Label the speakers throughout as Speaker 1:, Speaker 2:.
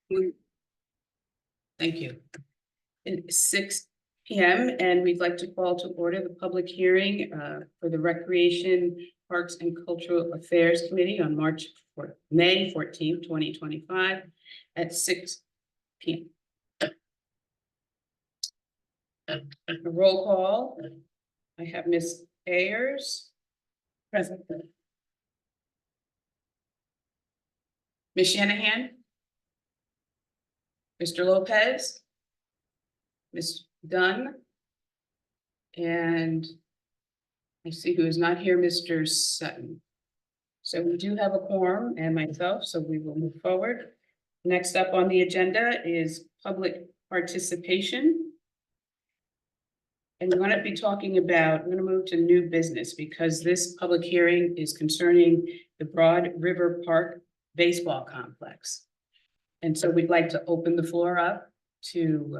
Speaker 1: Thank you. It's 6 p.m. and we'd like to call to order the public hearing for the Recreation, Parks and Cultural Affairs Committee on May 14th, 2025 at 6 p.m. A roll call. I have Ms. Ayers. Present. Ms. Shanahan. Mr. Lopez. Ms. Dunn. And I see who is not here, Mr. Sutton. So we do have a quorum and myself, so we will move forward. Next up on the agenda is public participation. And we're going to be talking about, I'm going to move to new business because this public hearing is concerning the Broad River Park baseball complex. And so we'd like to open the floor up to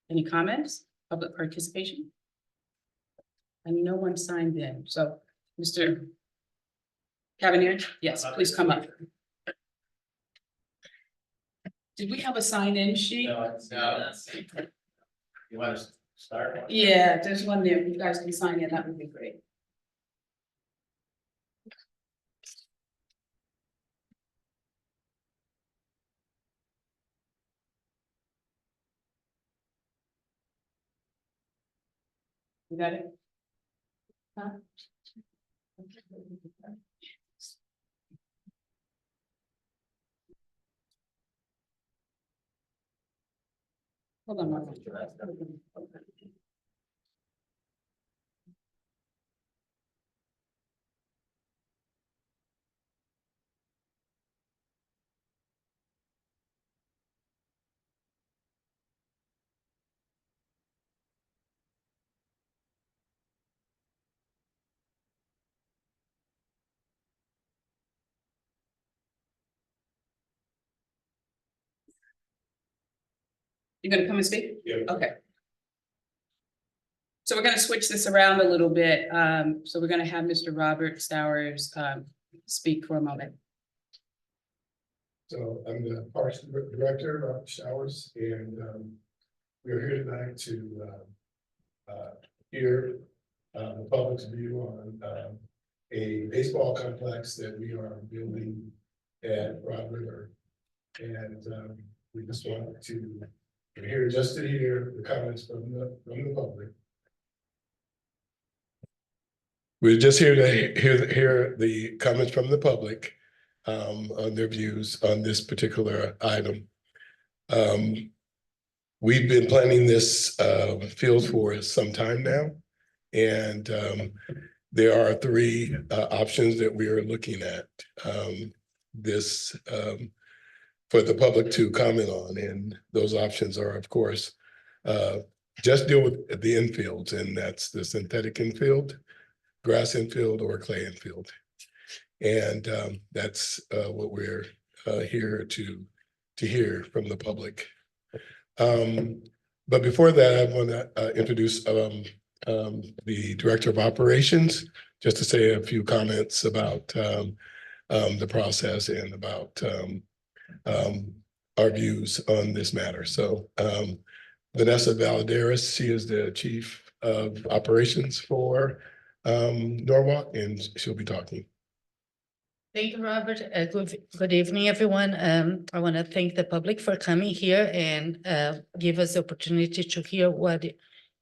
Speaker 1: any comments, public participation. And no one signed in. So Mr. Cavanier, yes, please come up. Did we have a sign-in sheet?
Speaker 2: No. You want to start?
Speaker 1: Yeah, there's one there. You guys can sign in. That would be great. You got it? Huh? Hold on one minute. You're gonna come and speak?
Speaker 2: Yeah.
Speaker 1: Okay. So we're gonna switch this around a little bit. So we're gonna have Mr. Robert Stowers speak for a moment.
Speaker 3: So I'm the Parks Director, Robert Showers, and we're here tonight to hear the public's view on a baseball complex that we are building at Broad River. And we just wanted to, we're here just to hear the comments from the public. We're just here to hear the comments from the public on their views on this particular item. We've been planning this field for some time now, and there are three options that we are looking at for the public to comment on, and those options are, of course, just deal with the infields, and that's the synthetic infield, grass infield, or clay infield. And that's what we're here to hear from the public. But before that, I want to introduce the Director of Operations, just to say a few comments about the process and about our views on this matter. So Vanessa Valadares, she is the Chief of Operations for Norwalk, and she'll be talking.
Speaker 4: Thank you, Robert. Good evening, everyone. I want to thank the public for coming here and give us the opportunity to hear what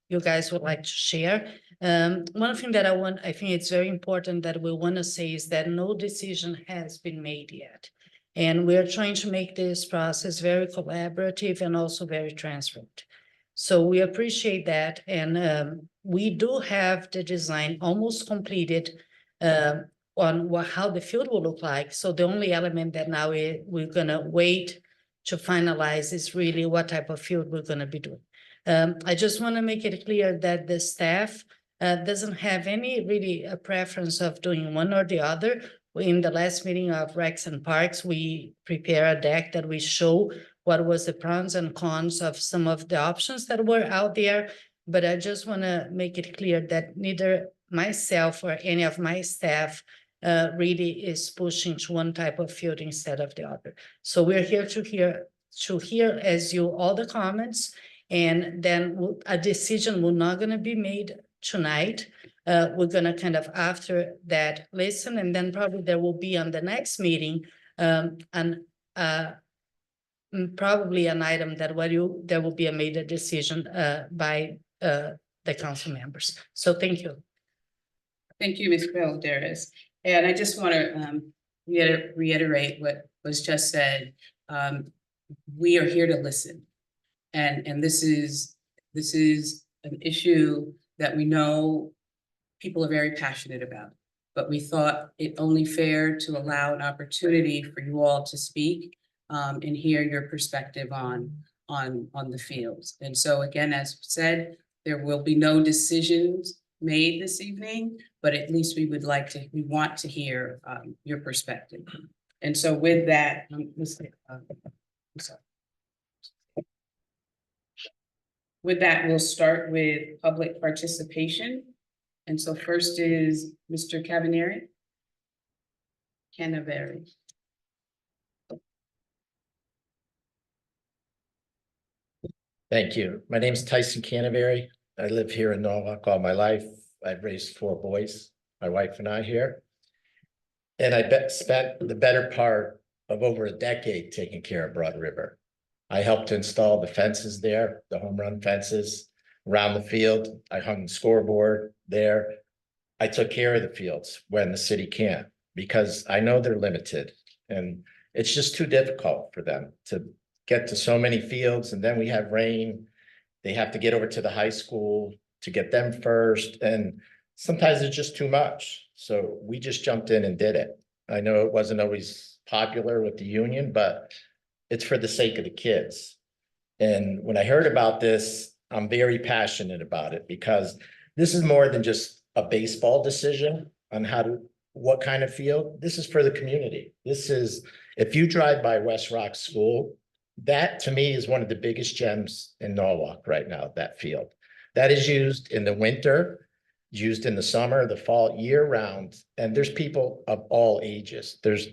Speaker 4: you guys would like to share. One thing that I think it's very important that we want to say is that no decision has been made yet. And we're trying to make this process very collaborative and also very transparent. So we appreciate that. And we do have the design almost completed on how the field will look like. So the only element that now we're gonna wait to finalize is really what type of field we're gonna be doing. I just wanna make it clear that the staff doesn't have any really a preference of doing one or the other. In the last meeting of Recs and Parks, we prepare a deck that we show what was the pros and cons of some of the options that were out there. But I just wanna make it clear that neither myself or any of my staff really is pushing to one type of field instead of the other. So we're here to hear to hear as you all the comments. And then a decision will not gonna be made tonight. We're gonna kind of after that listen, and then probably there will be on the next meeting, probably an item that there will be a made a decision by the council members. So thank you.
Speaker 1: Thank you, Ms. Valderas. And I just want to reiterate what was just said. We are here to listen. And this is an issue that we know people are very passionate about. But we thought it only fair to allow an opportunity for you all to speak and hear your perspective on the fields. And so again, as said, there will be no decisions made this evening, but at least we want to hear your perspective. And so with that, I'm sorry. With that, we'll start with public participation. And so first is Mr. Canaveri.
Speaker 2: Thank you. My name is Tyson Canaveri. I live here in Norwalk all my life. I've raised 4 boys, my wife and I here. And I spent the better part of over a decade taking care of Broad River. I helped install the fences there, the home run fences around the field. I hung the scoreboard there. I took care of the fields when the city can't, because I know they're limited and it's just too difficult for them to get to so many fields. And then we have rain. They have to get over to the high school to get them first. And sometimes it's just too much. So we just jumped in and did it. I know it wasn't always popular with the union, but it's for the sake of the kids. And when I heard about this, I'm very passionate about it, because this is more than just a baseball decision on what kind of field. This is for the community. This is, if you drive by West Rock School, that to me is one of the biggest gems in Norwalk right now, that field. That is used in the winter, used in the summer, the fall, year round. And there's people of all ages. There's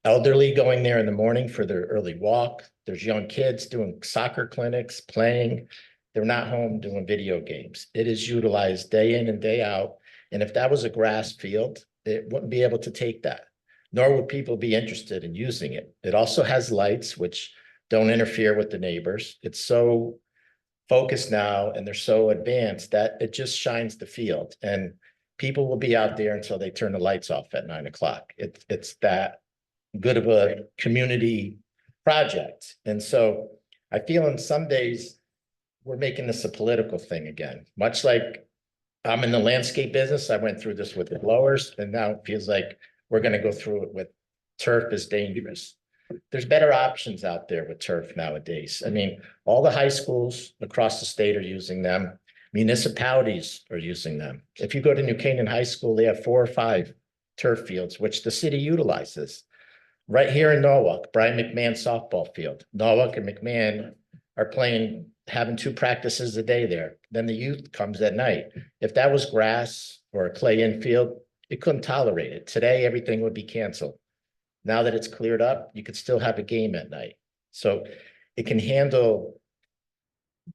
Speaker 2: elderly going there in the morning for their early walk. There's young kids doing soccer clinics, playing. They're not home doing video games. It is utilized day in and day out. And if that was a grass field, it wouldn't be able to take that, nor would people be interested in using it. It also has lights, which don't interfere with the neighbors. It's so focused now and they're so advanced that it just shines the field, and people will be out there until they turn the lights off at 9 o'clock. It's that good of a community project. And so I feel in some days we're making this a political thing again, much like I'm in the landscape business. I went through this with the blowers, and now it feels like we're going to go through it with turf is dangerous. There's better options out there with turf nowadays. I mean, all the high schools across the state are using them. Municipalities are using them. If you go to New Canaan High School, they have 4 or 5 turf fields, which the city utilizes. Right here in Norwalk, Brian McMahon softball field. Norwalk and McMahon are playing, having 2 practices a day there. Then the youth comes at night. If that was grass or a clay infield, it couldn't tolerate it. Today, everything would be canceled. Now that it's cleared up, you could still have a game at night. So it can handle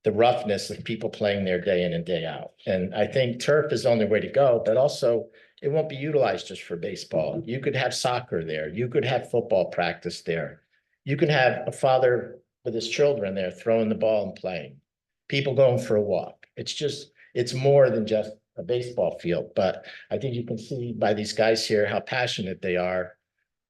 Speaker 2: the roughness of people playing there day in and day out. And I think turf is the only way to go, but also it won't be utilized just for baseball. You could have soccer there. You could have football practice there. You can have a father with his children there throwing the ball and playing. People going for a walk. It's more than just a baseball field. But I think you can see by these guys here how passionate they are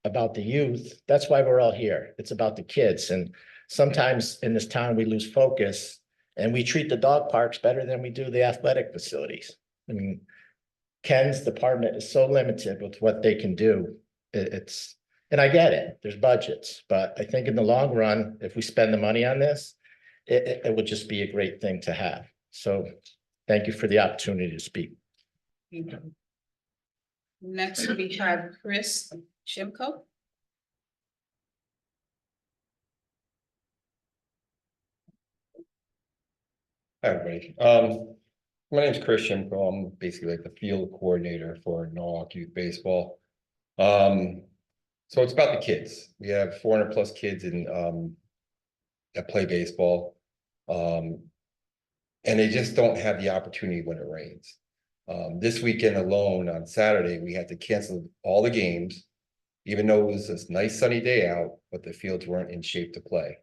Speaker 2: about the youth. That's why we're all here. It's about the kids. And sometimes in this town, we lose focus and we treat the dog parks better than we do the athletic facilities. I mean, Ken's department is so limited with what they can do. And I get it, there's budgets, but I think in the long run, if we spend the money on this, it would just be a great thing to have. So thank you for the opportunity to speak.
Speaker 1: Thank you. Next, we have Chris Shimko.
Speaker 5: Hi, everybody. My name is Chris Shimko. I'm basically like the field coordinator for Norwalk Youth Baseball. So it's about the kids. We have 400 plus kids in that play baseball. And they just don't have the opportunity when it rains. This weekend alone, on Saturday, we had to cancel all the games, even though it was this nice sunny day out, but the fields weren't in shape to play.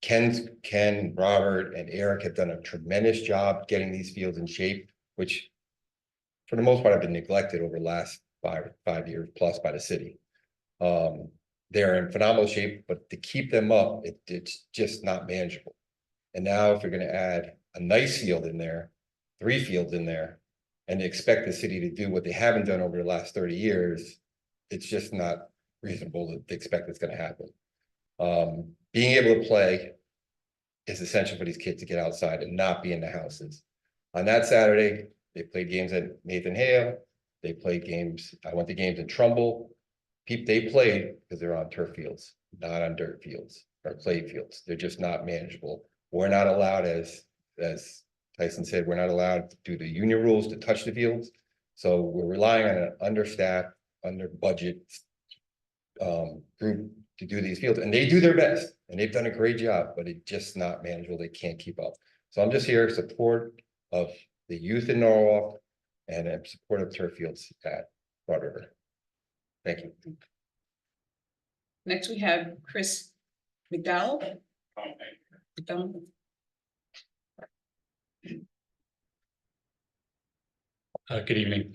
Speaker 5: Ken, Robert, and Eric have done a tremendous job getting these fields in shape, which for the most part have been neglected over the last five years plus by the city. They're in phenomenal shape, but to keep them up, it's just not manageable. And now if you're gonna add a nice field in there, 3 fields in there, and expect the city to do what they haven't done over the last 30 years, it's just not reasonable to expect it's gonna happen. Being able to play is essential for these kids to get outside and not be in the houses. On that Saturday, they played games at Nathan Hale. They played games, I went to games in Trumbull. They played because they're on turf fields, not on dirt fields or clay fields. They're just not manageable. We're not allowed, as Tyson said, we're not allowed to do the union rules to touch the fields. So we're relying on an understaffed, under budget group to do these fields, and they do their best and they've done a great job, but it's just not manageable. They can't keep up. So I'm just here in support of the youth in Norwalk and in support of turf fields at Broad River. Thank you.
Speaker 1: Next, we have Chris McDowell. McDowell.
Speaker 6: Good evening.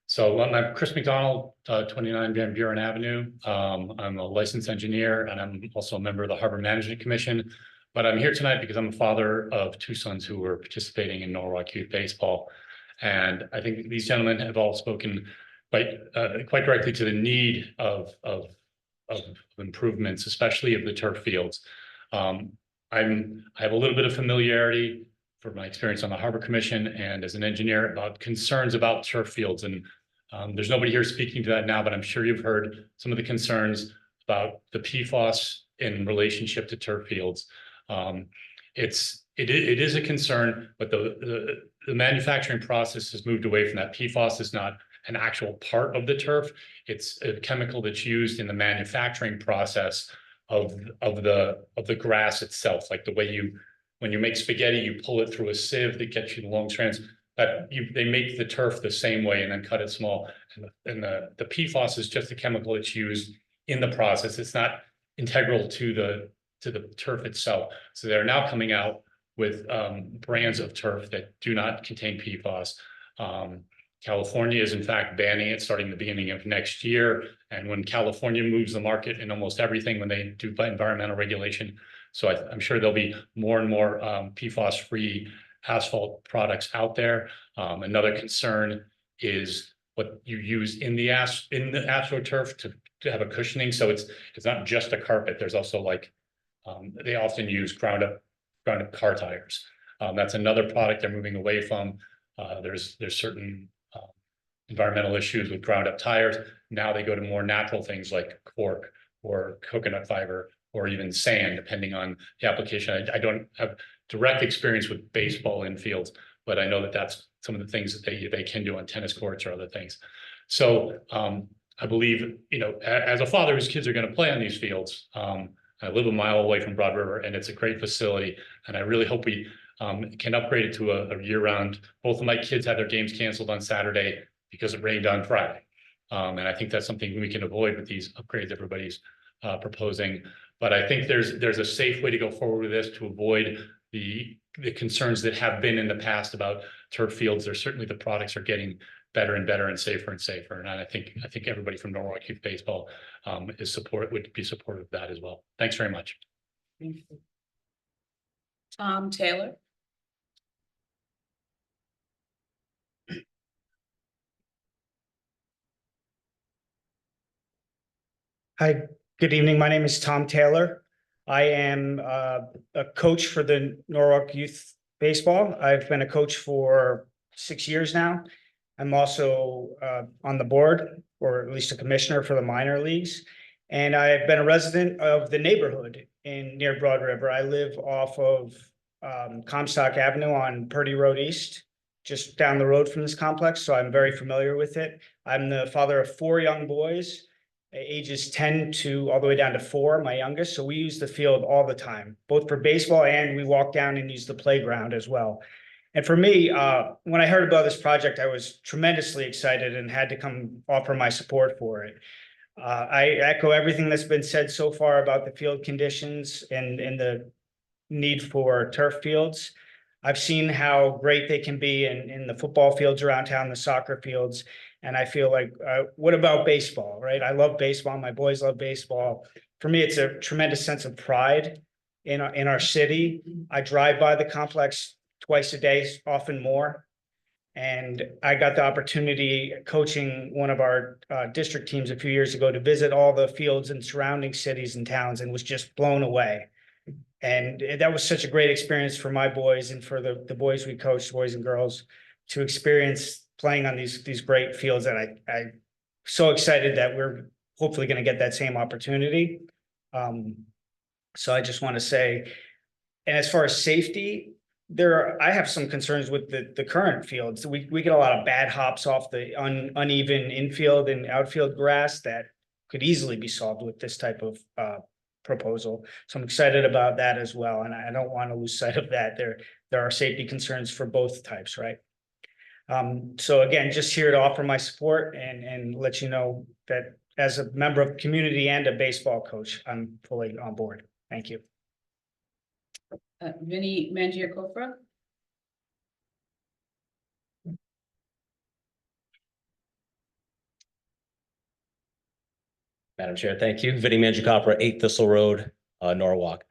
Speaker 6: So I'm Chris McDonald, 29 Van Buren Avenue. I'm a licensed engineer and I'm also a member of the Harbor Management Commission. But I'm here tonight because I'm a father of 2 sons who were participating in Norwalk Youth Baseball. And I think these gentlemen have all spoken quite directly to the need of improvements, especially of the turf fields. I have a little bit of familiarity from my experience on the Harbor Commission and as an engineer about concerns about turf fields. And there's nobody here speaking to that now, but I'm sure you've heard some of the concerns about the PFAS in relationship to turf fields. It is a concern, but the manufacturing process has moved away from that. PFAS is not an actual part of the turf. It's a chemical that's used in the manufacturing process of the grass itself, like the way when you make spaghetti, you pull it through a sieve that gets you the long strands. They make the turf the same way and then cut it small. And the PFAS is just a chemical that's used in the process. It's not integral to the turf itself. So they're now coming out with brands of turf that do not contain PFAS. California is in fact banning it starting the beginning of next year. And when California moves the market in almost everything, when they do environmental regulation. So I'm sure there'll be more and more PFAS-free asphalt products out there. Another concern is what you use in the AstroTurf to have a cushioning. So it's not just a carpet. There's also they often use ground up car tires. That's another product they're moving away from. There's certain environmental issues with ground up tires. Now they go to more natural things like cork or coconut fiber or even sand, depending on the application. I don't have direct experience with baseball infields, but I know that that's some of the things that they can do on tennis courts or other things. So I believe, as a father whose kids are going to play on these fields, I live a mile away from Broad River and it's a great facility. And I really hope we can upgrade it to a year-round. Both of my kids had their games canceled on Saturday because it rained on Friday. And I think that's something we can avoid with these upgrades everybody's proposing. But I think there's a safe way to go forward with this to avoid the concerns that have been in the past about turf fields. There's certainly the products are getting better and better and safer and safer. And I think everybody from Norwalk Youth Baseball would be supportive of that as well. Thanks very much.
Speaker 1: Thank you. Tom Taylor.
Speaker 7: Hi, good evening. My name is Tom Taylor. I am a coach for the Norwalk Youth Baseball. I've been a coach for 6 years now. I'm also on the board, or at least a commissioner for the minor leagues. And I've been a resident of the neighborhood near Broad River. I live off of Comstock Avenue on Purdy Road East, just down the road from this complex. So I'm very familiar with it. I'm the father of 4 young boys. ages 10 to all the way down to 4, my youngest. So we use the field all the time, both for baseball, and we walk down and use the playground as well. And for me, when I heard about this project, I was tremendously excited and had to come offer my support for it. I echo everything that's been said so far about the field conditions and the need for turf fields. I've seen how great they can be in the football fields around town, the soccer fields. And I feel like, what about baseball, right? I love baseball. My boys love baseball. For me, it's a tremendous sense of pride in our city. I drive by the complex twice a day, often more. And I got the opportunity coaching one of our district teams a few years ago to visit all the fields in surrounding cities and towns, and was just blown away. And that was such a great experience for my boys and for the boys we coached, boys and girls, to experience playing on these great fields. And I'm so excited that we're hopefully going to get that same opportunity. So I just want to say, and as far as safety, I have some concerns with the current fields. We get a lot of bad hops off the uneven infield and outfield grass that could easily be solved with this type of proposal. So I'm excited about that as well. And I don't want to lose sight of that. There are safety concerns for both types, right? So again, just here to offer my support and let you know that as a member of the community and a baseball coach, I'm fully on board. Thank you.
Speaker 1: Vinnie Mangiacopa?
Speaker 8: Madam Chair, thank you. Vinnie Mangiacopra, 8 Thistle Road, Norwalk.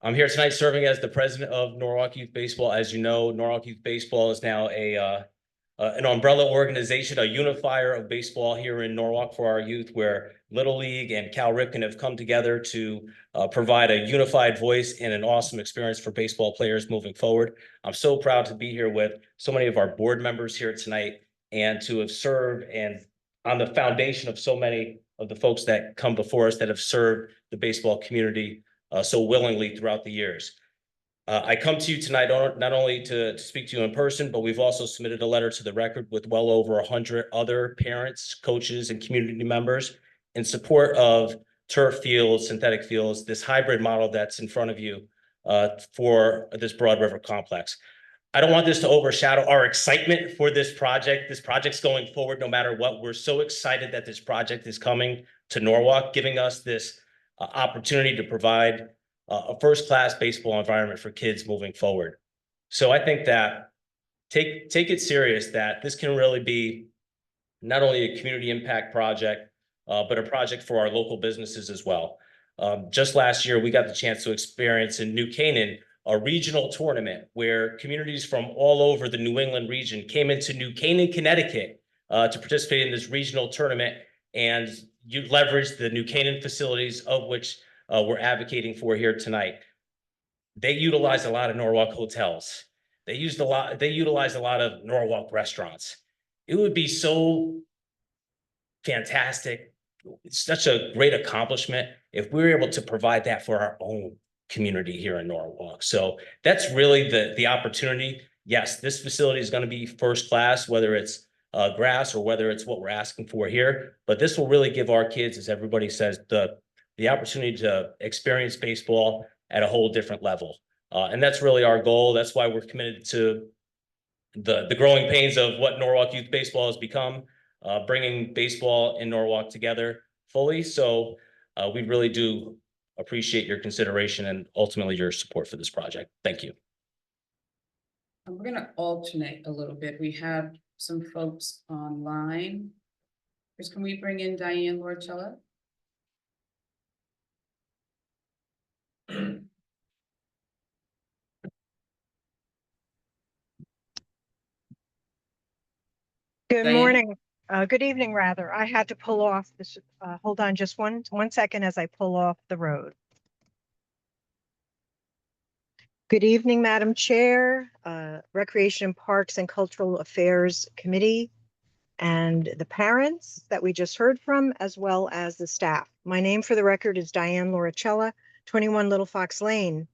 Speaker 8: I'm here tonight serving as the president of Norwalk Youth Baseball. As you know, Norwalk Youth Baseball is now an umbrella organization, a unifier of baseball here in Norwalk for our youth, where Little League and Cal Ripken have come together to provide a unified voice and an awesome experience for baseball players moving forward. I'm so proud to be here with so many of our board members here tonight, and to have served and on the foundation of so many of the folks that come before us that have served the baseball community so willingly throughout the years. I come to you tonight not only to speak to you in person, but we've also submitted a letter to the record with well over 100 other parents, coaches, and community members in support of turf fields, synthetic fields, this hybrid model that's in front of you for this Broad River complex. I don't want this to overshadow our excitement for this project. This project's going forward no matter what. We're so excited that this project is coming to Norwalk, giving us this opportunity to provide a first-class baseball environment for kids moving forward. So I think that take it serious, that this can really be not only a community impact project, but a project for our local businesses as well. Just last year, we got the chance to experience in New Canaan a regional tournament where communities from all over the New England region came into New Canaan, Connecticut to participate in this regional tournament, and you leveraged the New Canaan facilities, of which we're advocating for here tonight. They utilize a lot of Norwalk hotels. They utilize a lot of Norwalk restaurants. It would be so fantastic. It's such a great accomplishment if we were able to provide that for our own community here in Norwalk. So that's really the opportunity. Yes, this facility is going to be first class, whether it's grass or whether it's what we're asking for here. But this will really give our kids, as everybody says, the opportunity to experience baseball at a whole different level. And that's really our goal. That's why we're committed to the growing pains of what Norwalk Youth Baseball has become, bringing baseball in Norwalk together fully. So we really do appreciate your consideration and ultimately your support for this project. Thank you.
Speaker 1: We're going to alternate a little bit. We have some folks online. Chris, can we bring in Diane Lorcella?
Speaker 9: Good
Speaker 1: Diane?
Speaker 9: morning, good evening, rather. I had to pull off this, hold on just one second as I pull off the road. Good evening, Madam Chair, Recreation, Parks and Cultural Affairs Committee, and the parents that we just heard from, as well as the staff. My name for the record is Diane Lorcella, 21 Little Fox Lane.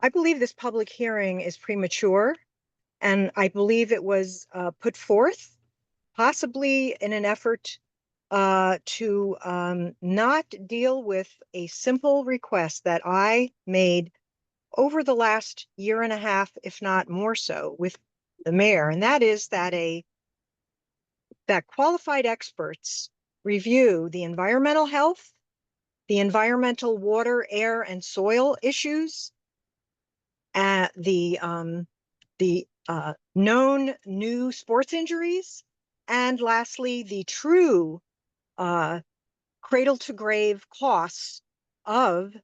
Speaker 9: I believe this public hearing is premature, and I believe it was put forth possibly in an effort to not deal with a simple request that I made over the last year and a half, if not more so, with the mayor, and that is that that qualified experts review the environmental health, the environmental water, air, and soil issues, the known new sports injuries, and lastly, the true cradle to grave costs of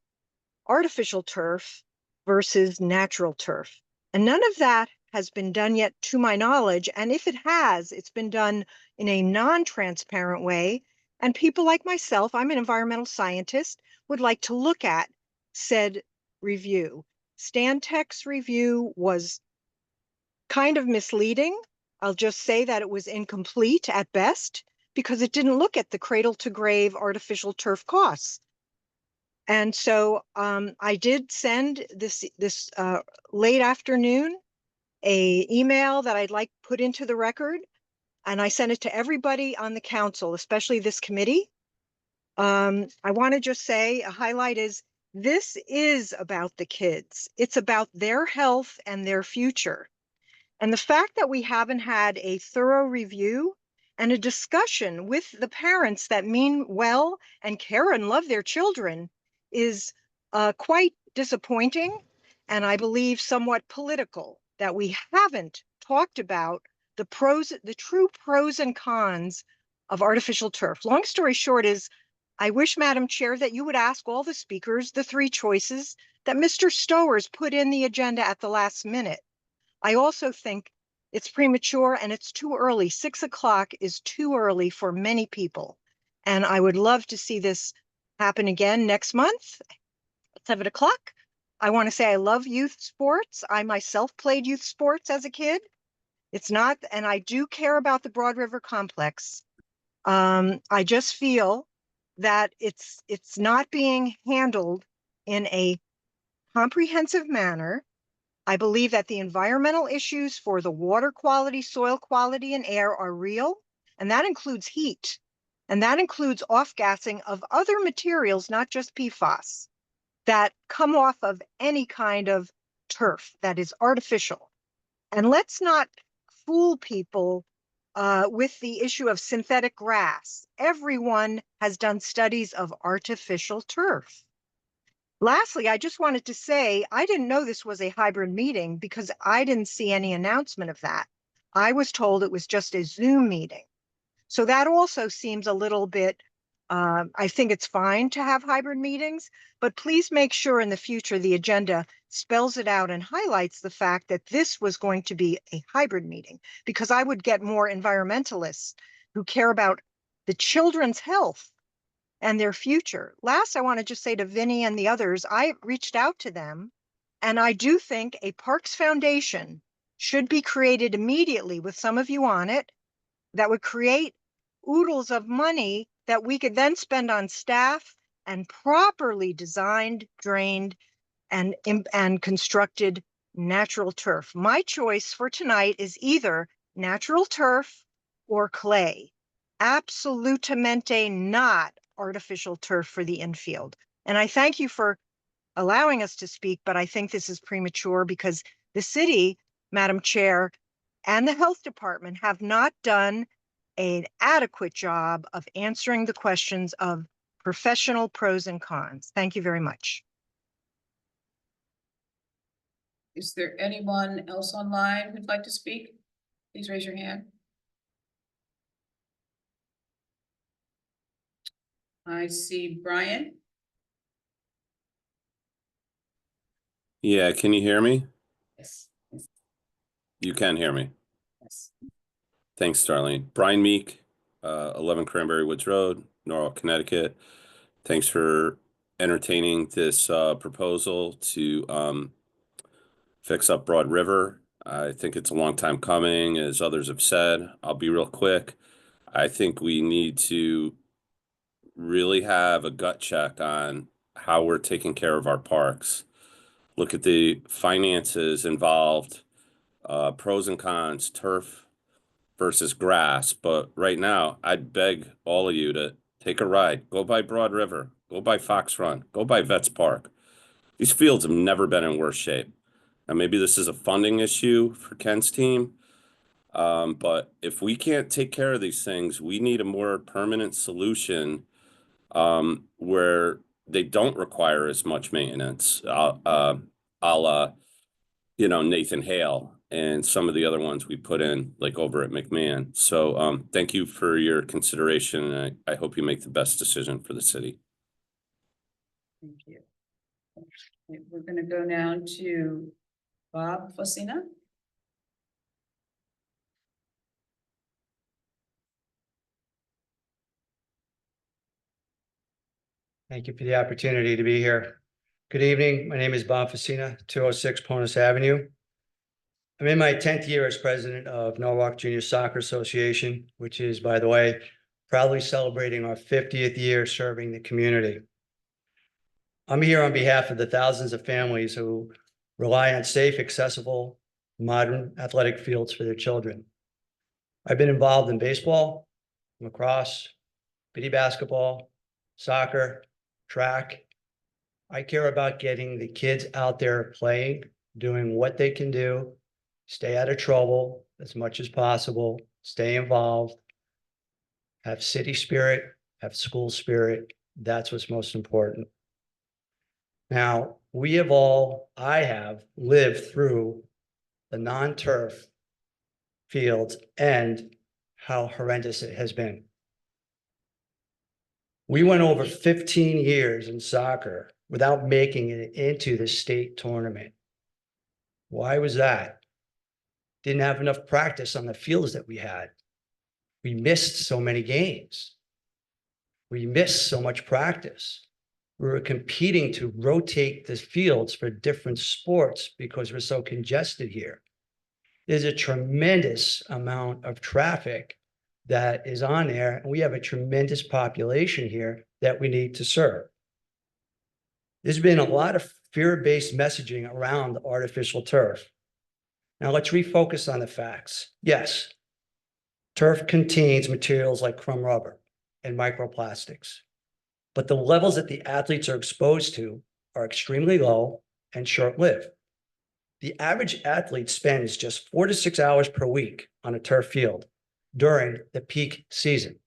Speaker 9: artificial turf versus natural turf. And none of that has been done yet to my knowledge. And if it has, it's been done in a non-transparent way. And people like myself, I'm an environmental scientist, would like to look at said review. Stantec's review was kind of misleading. I'll just say that it was incomplete at best because it didn't look at the cradle to grave artificial turf costs. And so I did send this late afternoon a email that I'd like put into the record, and I sent it to everybody on the council, especially this committee. I want to just say a highlight is this is about the kids. It's about their health and their future. And the fact that we haven't had a thorough review and a discussion with the parents that mean well and care and love their children is quite disappointing, and I believe somewhat political, that we haven't talked about the true pros and cons of artificial turf. Long story short is, I wish, Madam Chair, that you would ask all the speakers the 3 choices that Mr. Stowers put in the agenda at the last minute. I also think it's premature and it's too early. 6 o'clock is too early for many people. And I would love to see this happen again next month at 7 o'clock. I want to say I love youth sports. I myself played youth sports as a kid. It's not, and I do care about the Broad River Complex. I just feel that it's not being handled in a comprehensive manner. I believe that the environmental issues for the water quality, soil quality, and air are real, and that includes heat, and that includes off-gassing of other materials, not just PFAS, that come off of any kind of turf that is artificial. And let's not fool people with the issue of synthetic grass. Everyone has done studies of artificial turf. Lastly, I just wanted to say, I didn't know this was a hybrid meeting because I didn't see any announcement of that. I was told it was just a Zoom meeting. So that also seems a little bit, I think it's fine to have hybrid meetings, but please make sure in the future the agenda spells it out and highlights the fact that this was going to be a hybrid meeting, because I would get more environmentalists who care about the children's health and their future. Last, I want to just say to Vinny and the others, I reached out to them, and I do think a Parks Foundation should be created immediately with some of you on it that would create oodles of money that we could then spend on staff and properly designed, drained, and constructed natural turf. My choice for tonight is either natural turf or clay. Absolutamente not artificial turf for the infield. And I thank you for allowing us to speak, but I think this is premature because the city, Madam Chair, and the health department have not done an adequate job of answering the questions of professional pros and cons. Thank you very much.
Speaker 1: Is there anyone else online who'd like to speak? Please raise your hand. I see Brian.
Speaker 10: Yeah, can you hear me?
Speaker 1: Yes.
Speaker 10: You can hear me.
Speaker 1: Yes.
Speaker 10: Thanks, Darlene. Brian Meek, 11 Cranberry Woods Road, Norwalk, Connecticut. Thanks for entertaining this proposal to fix up Broad River. I think it's a long time coming, as others have said. I'll be real quick. I think we need to really have a gut check on how we're taking care of our parks. Look at the finances involved, pros and cons, turf versus grass, but right now, I'd beg all of you to take a ride, go by Broad River, go by Fox Run, go by Vets Park. These fields have never been in worse shape. Now, maybe this is a funding issue for Ken's team. But if we can't take care of these things, we need a more permanent solution where they don't require as much maintenance. A la, Nathan Hale and some of the other ones we put in, like over at McMahon. So thank you for your consideration, and I hope you make the best decision for the city.
Speaker 1: Thank you. We're gonna go now to Bob Fosina.
Speaker 11: Thank you for the opportunity to be here. Good evening. My name is Bob Fosina, 206 Ponus Avenue. I'm in my 10th year as president of Norwalk Junior Soccer Association, which is, by the way, proudly celebrating our 50th year serving the community. I'm here on behalf of the thousands of families who rely on safe, accessible, modern athletic fields for their children. I've been involved in baseball, lacrosse, bitty basketball, soccer, track. I care about getting the kids out there playing, doing what they can do, stay out of trouble as much as possible, stay involved, have city spirit, have school spirit. That's what's most important. Now, I have lived through the non-turf fields and how horrendous it has been. We went over 15 years in soccer without making it into the state tournament. Why was that? Didn't have enough practice on the fields that we had. We missed so many games. We missed so much practice. We were competing to rotate the fields for different sports because we're so congested here. There's a tremendous amount of traffic that is on there, and we have a tremendous population here that we need to serve. There's been a lot of fear-based messaging around the artificial turf. Now let's refocus on the facts. Yes, turf contains materials like crumb rubber and microplastics, but the levels that the athletes are exposed to are extremely low and short-lived. The average athlete spends just 4 to 6 hours per week on a turf field during the peak season.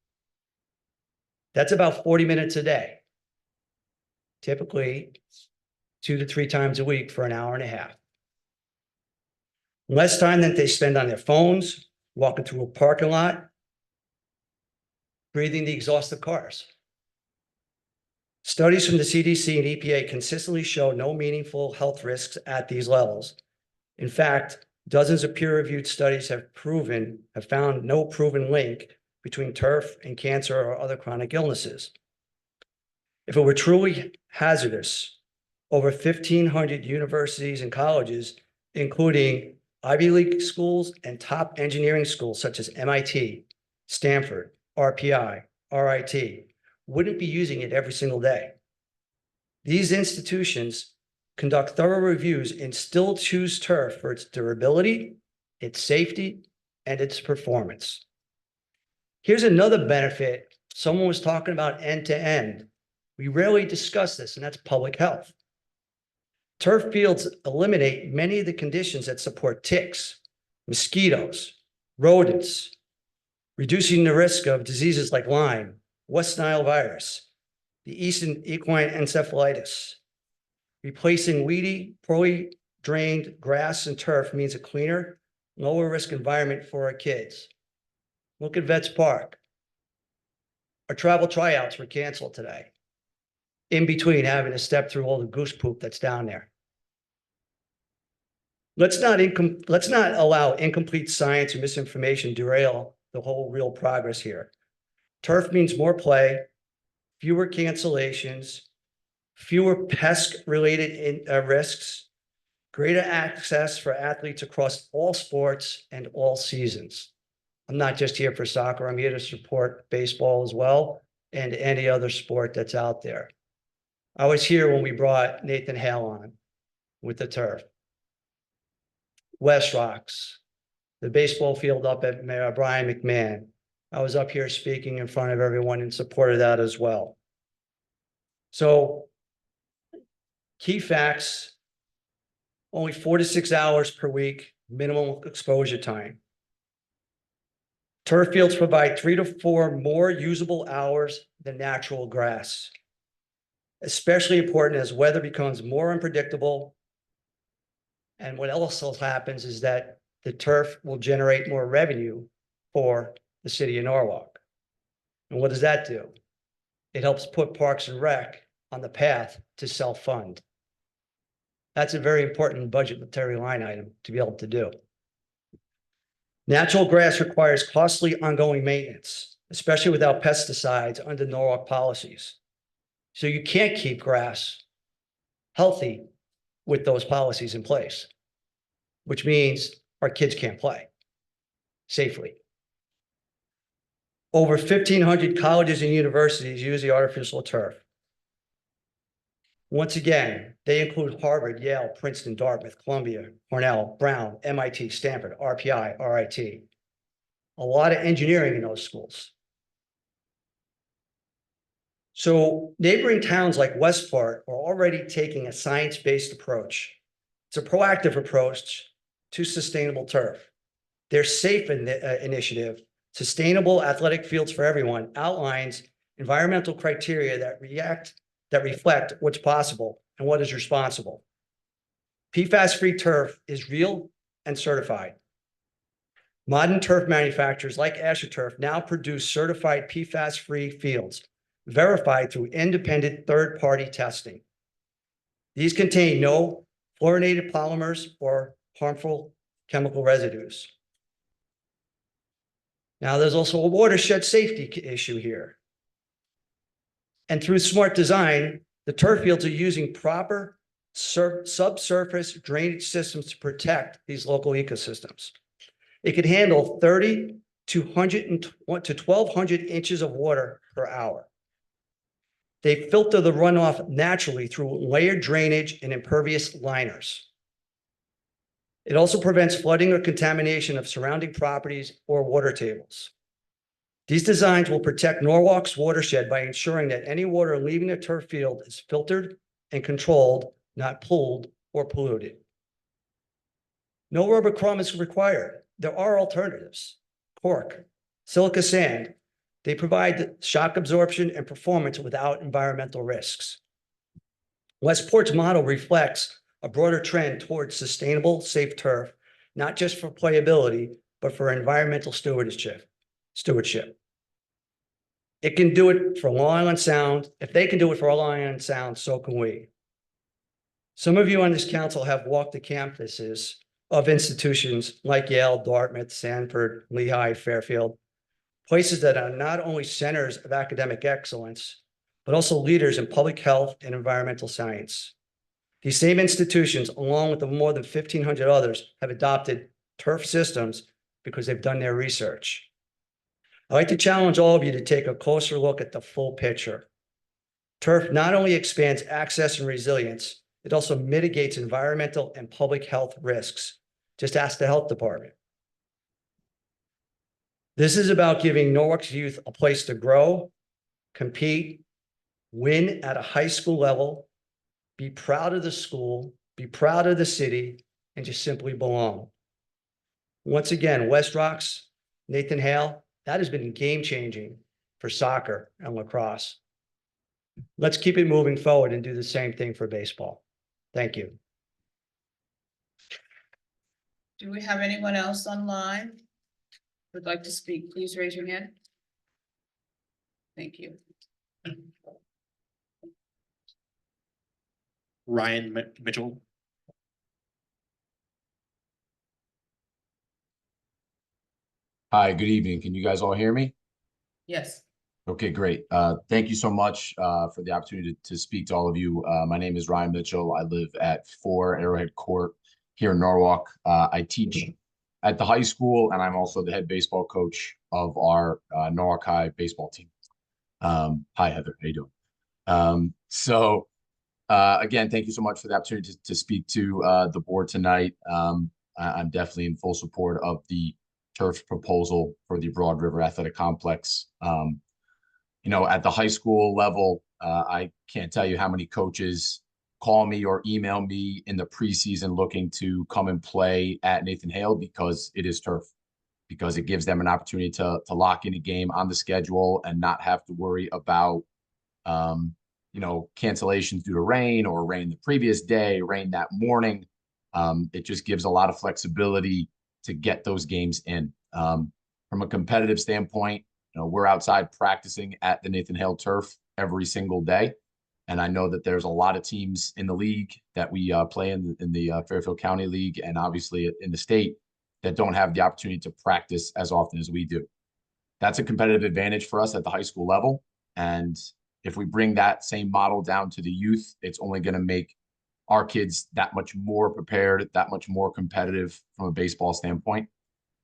Speaker 11: That's about 40 minutes a day. Typically 2 to 3 times a week for an hour and a half. Less time than they spend on their phones, walking through a parking lot, breathing the exhaust of cars. Studies from the CDC and EPA consistently show no meaningful health risks at these levels. In fact, dozens of peer-reviewed studies have found no proven link between turf and cancer or other chronic illnesses. If it were truly hazardous, over 1,500 universities and colleges, including Ivy League schools and top engineering schools such as MIT, Stanford, RPI, RIT, wouldn't be using it every single day. These institutions conduct thorough reviews and still choose turf for its durability, its safety, and its performance. Here's another benefit. Someone was talking about end-to-end. We rarely discuss this, and that's public health. Turf fields eliminate many of the conditions that support ticks, mosquitoes, rodents, reducing the risk of diseases like Lyme, West Nile virus, the Eastern equine encephalitis. Replacing weedy, poorly drained grass and turf means a cleaner, lower risk environment for our kids. Look at Vets Park. Our travel tryouts were canceled today, in between having to step through all the goose poop that's down there. Let's not allow incomplete science or misinformation derail the whole real progress here. Turf means more play, fewer cancellations, fewer pest-related risks, greater access for athletes across all sports and all seasons. I'm not just here for soccer. I'm here to support baseball as well and any other sport that's out there. I was here when we brought Nathan Hale on with the turf. West Rocks, the baseball field up at Mayor Brian McMahon. I was up here speaking in front of everyone in support of that as well. So key facts, only 4 to 6 hours per week, minimum exposure time. Turf fields provide 3 to 4 more usable hours than natural grass. Especially important as weather becomes more unpredictable. And what also happens is that the turf will generate more revenue for the city of Norwalk. And what does that do? It helps put Parks and Rec on the path to self-fund. That's a very important budgetary line item to be able to do. Natural grass requires costly ongoing maintenance, especially without pesticides under Norwalk policies. So you can't keep grass healthy with those policies in place, which means our kids can't play safely. Over 1,500 colleges and universities use the artificial turf. Once again, they include Harvard, Yale, Princeton, Dartmouth, Columbia, Cornell, Brown, MIT, Stanford, RPI, RIT. A lot of engineering in those schools. So neighboring towns like Westport are already taking a science-based approach. It's a proactive approach to sustainable turf. Their SAFE initiative, Sustainable Athletic Fields for Everyone, outlines environmental criteria that reflect what's possible and what is responsible. PFAS-free turf is real and certified. Modern turf manufacturers like AstroTurf now produce certified PFAS-free fields, verified through independent third-party testing. These contain no fluorinated polymers or harmful chemical residues. Now, there's also a watershed safety issue here. And through smart design, the turf fields are using proper subsurface drainage systems to protect these local ecosystems. It could handle 30 to 1,200 inches of water per hour. They filter the runoff naturally through layered drainage and impervious liners. It also prevents flooding or contamination of surrounding properties or water tables. These designs will protect Norwalk's watershed by ensuring that any water leaving the turf field is filtered and controlled, not pooled or polluted. No rubber crumb is required. There are alternatives. Cork, silica sand. They provide shock absorption and performance without environmental risks. Westport's model reflects a broader trend towards sustainable, safe turf, not just for playability, but for environmental stewardship. It can do it for Long Island Sound. If they can do it for Long Island Sound, so can we. Some of you on this council have walked the campuses of institutions like Yale, Dartmouth, Stanford, Lehigh, Fairfield, places that are not only centers of academic excellence, but also leaders in public health and environmental science. These same institutions, along with the more than 1,500 others, have adopted turf systems because they've done their research. I'd like to challenge all of you to take a closer look at the full picture. Turf not only expands access and resilience, it also mitigates environmental and public health risks. Just ask the health department. This is about giving Norwalk's youth a place to grow, compete, win at a high school level, be proud of the school, be proud of the city, and just simply belong. Once again, West Rocks, Nathan Hale, that has been game-changing for soccer and lacrosse. Let's keep it moving forward and do the same thing for baseball. Thank you.
Speaker 1: Do we have anyone else online who would like to speak? Please raise your hand. Thank you.
Speaker 12: Ryan Mitchell.
Speaker 13: Hi, good evening. Can you guys all hear me?
Speaker 1: Yes.
Speaker 13: Okay, great. Thank you so much for the opportunity to speak to all of you. My name is Ryan Mitchell. I live at 4 Arrowhead Court here in Norwalk. I teach at the high school, and I'm also the head baseball coach of our Norwalk High baseball team. Hi, Heather. How you doing? Again, thank you so much for the opportunity to speak to the board tonight. I'm definitely in full support of the turf proposal for the Broad River Athletic Complex. At the high school level, I can't tell you how many coaches call me or email me in the preseason looking to come and play at Nathan Hale because it is turf, because it gives them an opportunity to lock in a game on the schedule and not have to worry about, cancellations due to rain or rain the previous day, rain that morning. It just gives a lot of flexibility to get those games in. From a competitive standpoint, we're outside practicing at the Nathan Hale turf every single day. And I know that there's a lot of teams in the league that we play in the Fairfield County League and obviously in the state that don't have the opportunity to practice as often as we do. That's a competitive advantage for us at the high school level. And if we bring that same model down to the youth, it's only going to make our kids that much more prepared, that much more competitive from a baseball standpoint.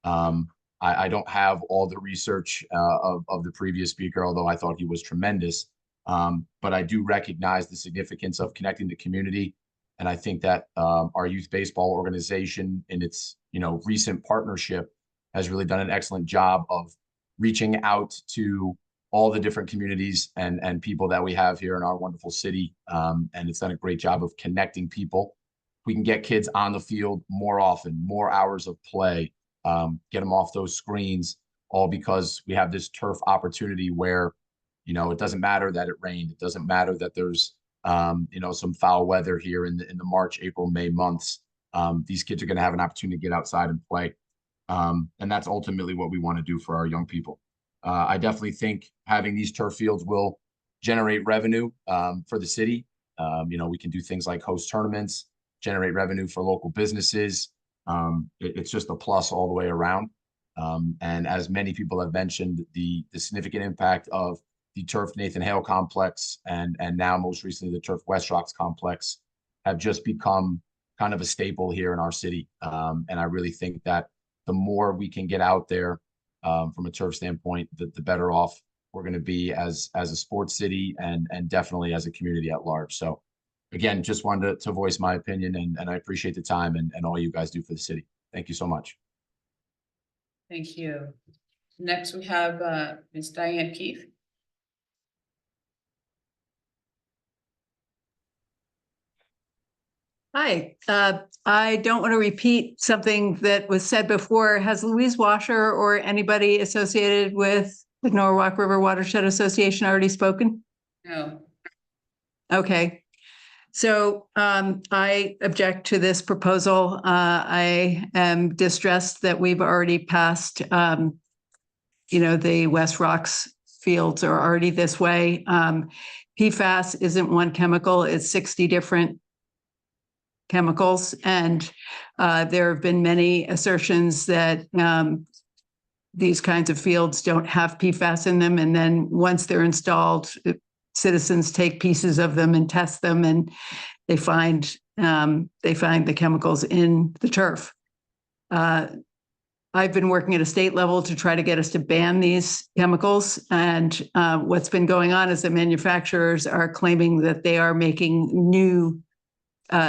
Speaker 13: I don't have all the research of the previous speaker, although I thought he was tremendous. But I do recognize the significance of connecting the community. And I think that our youth baseball organization in its recent partnership has really done an excellent job of reaching out to all the different communities and people that we have here in our wonderful city. And it's done a great job of connecting people. We can get kids on the field more often, more hours of play, get them off those screens, all because we have this turf opportunity where, it doesn't matter that it rained. It doesn't matter that there's, some foul weather here in the March, April, May months. These kids are going to have an opportunity to get outside and play. And that's ultimately what we want to do for our young people. I definitely think having these turf fields will generate revenue for the city. We can do things like host tournaments, generate revenue for local businesses. It's just a plus all the way around. And as many people have mentioned, the significant impact of the Turf Nathan Hale complex and now most recently the Turf West Rocks complex have just become kind of a staple here in our city. And I really think that the more we can get out there from a turf standpoint, the better off we're going to be as a sports city and definitely as a community at large. So again, just wanted to voice my opinion and I appreciate the time and all you guys do for the city. Thank you so much.
Speaker 1: Thank you. Next, we have Ms. Diane Keefe.
Speaker 14: Hi, I don't want to repeat something that was said before. Has Louise Washer or anybody associated with the Norwalk River Watershed Association already spoken?
Speaker 1: No.
Speaker 14: Okay. So I object to this proposal. I am distressed that we've already passed, the West Rocks fields are already this way. PFAS isn't one chemical, it's 60 different chemicals. And there have been many assertions that these kinds of fields don't have PFAS in them. And then once they're installed, citizens take pieces of them and test them, and they find the chemicals in the turf. I've been working at a state level to try to get us to ban these chemicals. And what's been going on is the manufacturers are claiming that they are making new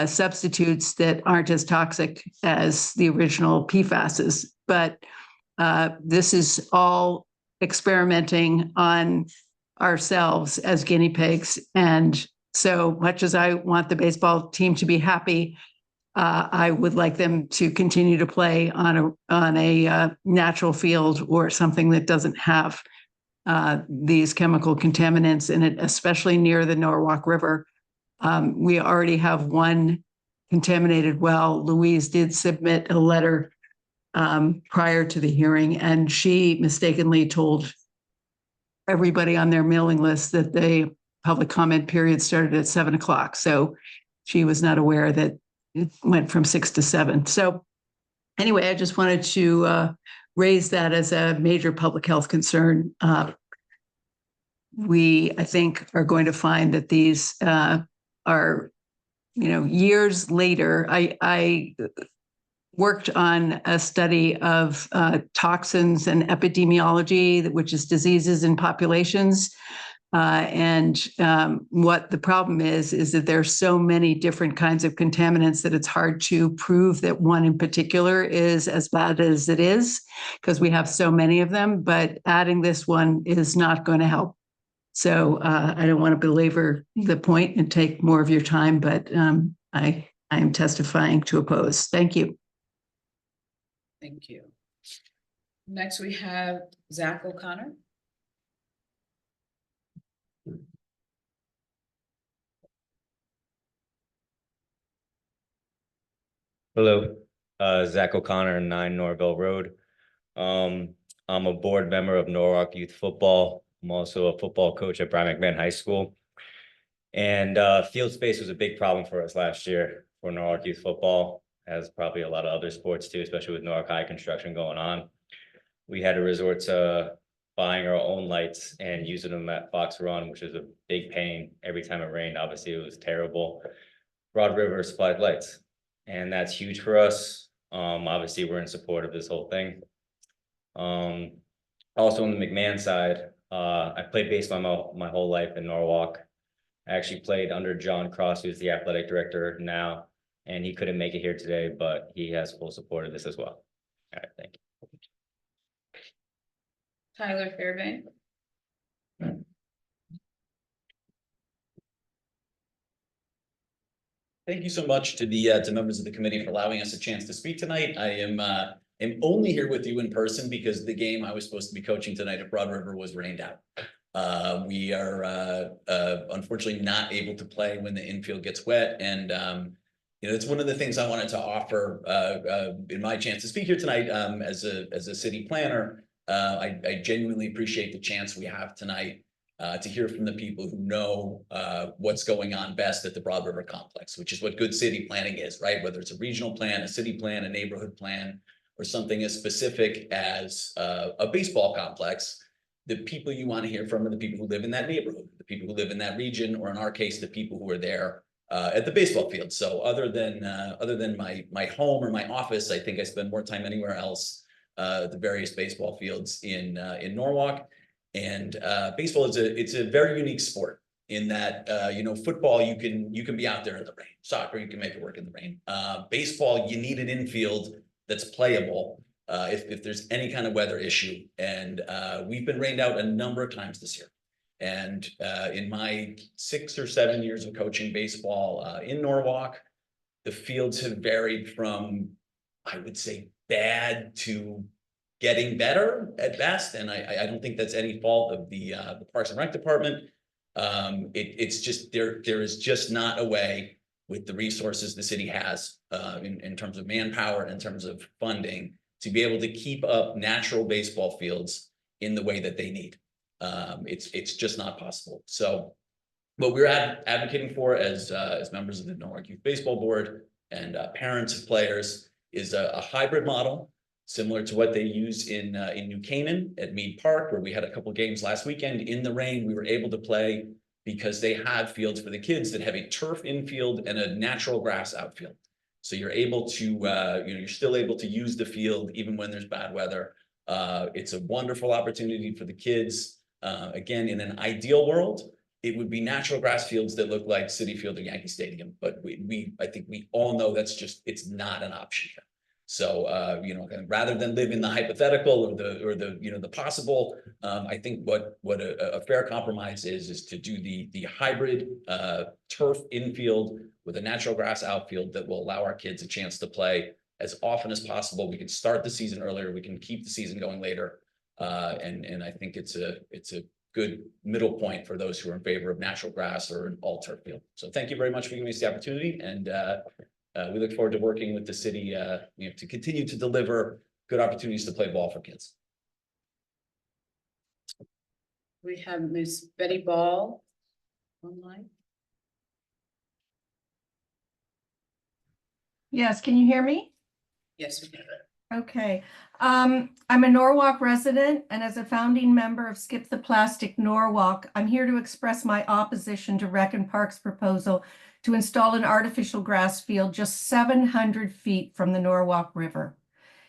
Speaker 14: substitutes that aren't as toxic as the original PFASs. But this is all experimenting on ourselves as guinea pigs. And so much as I want the baseball team to be happy, I would like them to continue to play on a natural field or something that doesn't have these chemical contaminants in it, especially near the Norwalk River. We already have one contaminated well. Louise did submit a letter prior to the hearing, and she mistakenly told everybody on their mailing list that the public comment period started at 7 o'clock. So she was not aware that it went from 6 to 7. So anyway, I just wanted to raise that as a major public health concern. We, I think, are going to find that these are, years later. I worked on a study of toxins and epidemiology, which is diseases in populations. What the problem is that there's so many different kinds of contaminants that it's hard to prove that one in particular is as bad as it is, because we have so many of them, but adding this one is not going to help. So I don't want to belabor the point and take more of your time, but I am testifying to oppose. Thank you.
Speaker 1: Thank you. Next, we have Zach O'Connor.
Speaker 8: Hello, Zach O'Connor, 9 Norville Road. I'm a board member of Norwalk Youth Football. I'm also a football coach at Brian McMahon High School. And field space was a big problem for us last year for Norwalk Youth Football, as probably a lot of other sports too, especially with Norwalk High construction going on. We had to resort to buying our own lights and using them at Fox Run, which is a big pain every time it rained. Obviously, it was terrible. Broad River supplied lights, and that's huge for us. Obviously, we're in support of this whole thing. Also on the McMahon side, I played baseball my whole life in Norwalk. I actually played under John Cross, who's the athletic director now, and he couldn't make it here today, but he has full support of this as well. All right, thank you.
Speaker 1: Tyler Fairbank.
Speaker 12: Thank you so much to the to members of the committee for allowing us a chance to speak tonight. I am only here with you in person because the game I was supposed to be coaching tonight at Broad River was rained out. We are unfortunately not able to play when the infield gets wet, and you know, it's one of the things I wanted to offer in my chance to speak here tonight as a city planner. I genuinely appreciate the chance we have tonight to hear from the people who know what's going on best at the Broad River Complex, which is what good city planning is, right? Whether it's a regional plan, a city plan, a neighborhood plan, or something as specific as a baseball complex. The people you want to hear from are the people who live in that neighborhood, the people who live in that region, or in our case, the people who are there at the baseball field. So other than my home or my office, I think I spend more time anywhere else the various baseball fields in Norwalk. And baseball it's a very unique sport in that you know, football you can be out there in the rain. Soccer you can make it work in the rain. Baseball you need an infield that's playable if there's any kind of weather issue. And we've been rained out a number of times this year. And in my 6 or 7 years of coaching baseball in Norwalk, the fields have varied from, I would say, bad to getting better at best. And I don't think that's any fault of the Parks and Rec department. It's just there is just not a way with the resources the city has in terms of manpower, in terms of funding, to be able to keep up natural baseball fields in the way that they need. It's just not possible. So what we're advocating for as members of the Norwalk Youth Baseball Board and parents of players is a hybrid model, similar to what they use in New Canaan at Mead Park, where we had a couple games last weekend in the rain. We were able to play because they have fields for the kids that have a turf infield and a natural grass outfield. So you're able to, you know, you're still able to use the field even when there's bad weather. It's a wonderful opportunity for the kids. Again, in an ideal world, it would be natural grass fields that look like Citi Field or Yankee Stadium, but I think we all know it's not an option here. So, you know, rather than live in the hypothetical or the you know, the possible, I think what a fair compromise is to do the hybrid turf infield with a natural grass outfield that will allow our kids a chance to play as often as possible. We can start the season earlier. We can keep the season going later. And I think it's a good middle point for those who are in favor of natural grass or an all turf field. So thank you very much for giving us the opportunity. And we look forward to working with the city, you know, to continue to deliver good opportunities to play ball for kids.
Speaker 1: We have Ms. Betty Ball online.
Speaker 15: Yes, can you hear me?
Speaker 1: Yes, we can.
Speaker 15: Okay. I'm a Norwalk resident, and as a founding member of Skip the Plastic Norwalk, I'm here to express my opposition to Rec and Parks proposal to install an artificial grass field just 700 feet from the Norwalk River.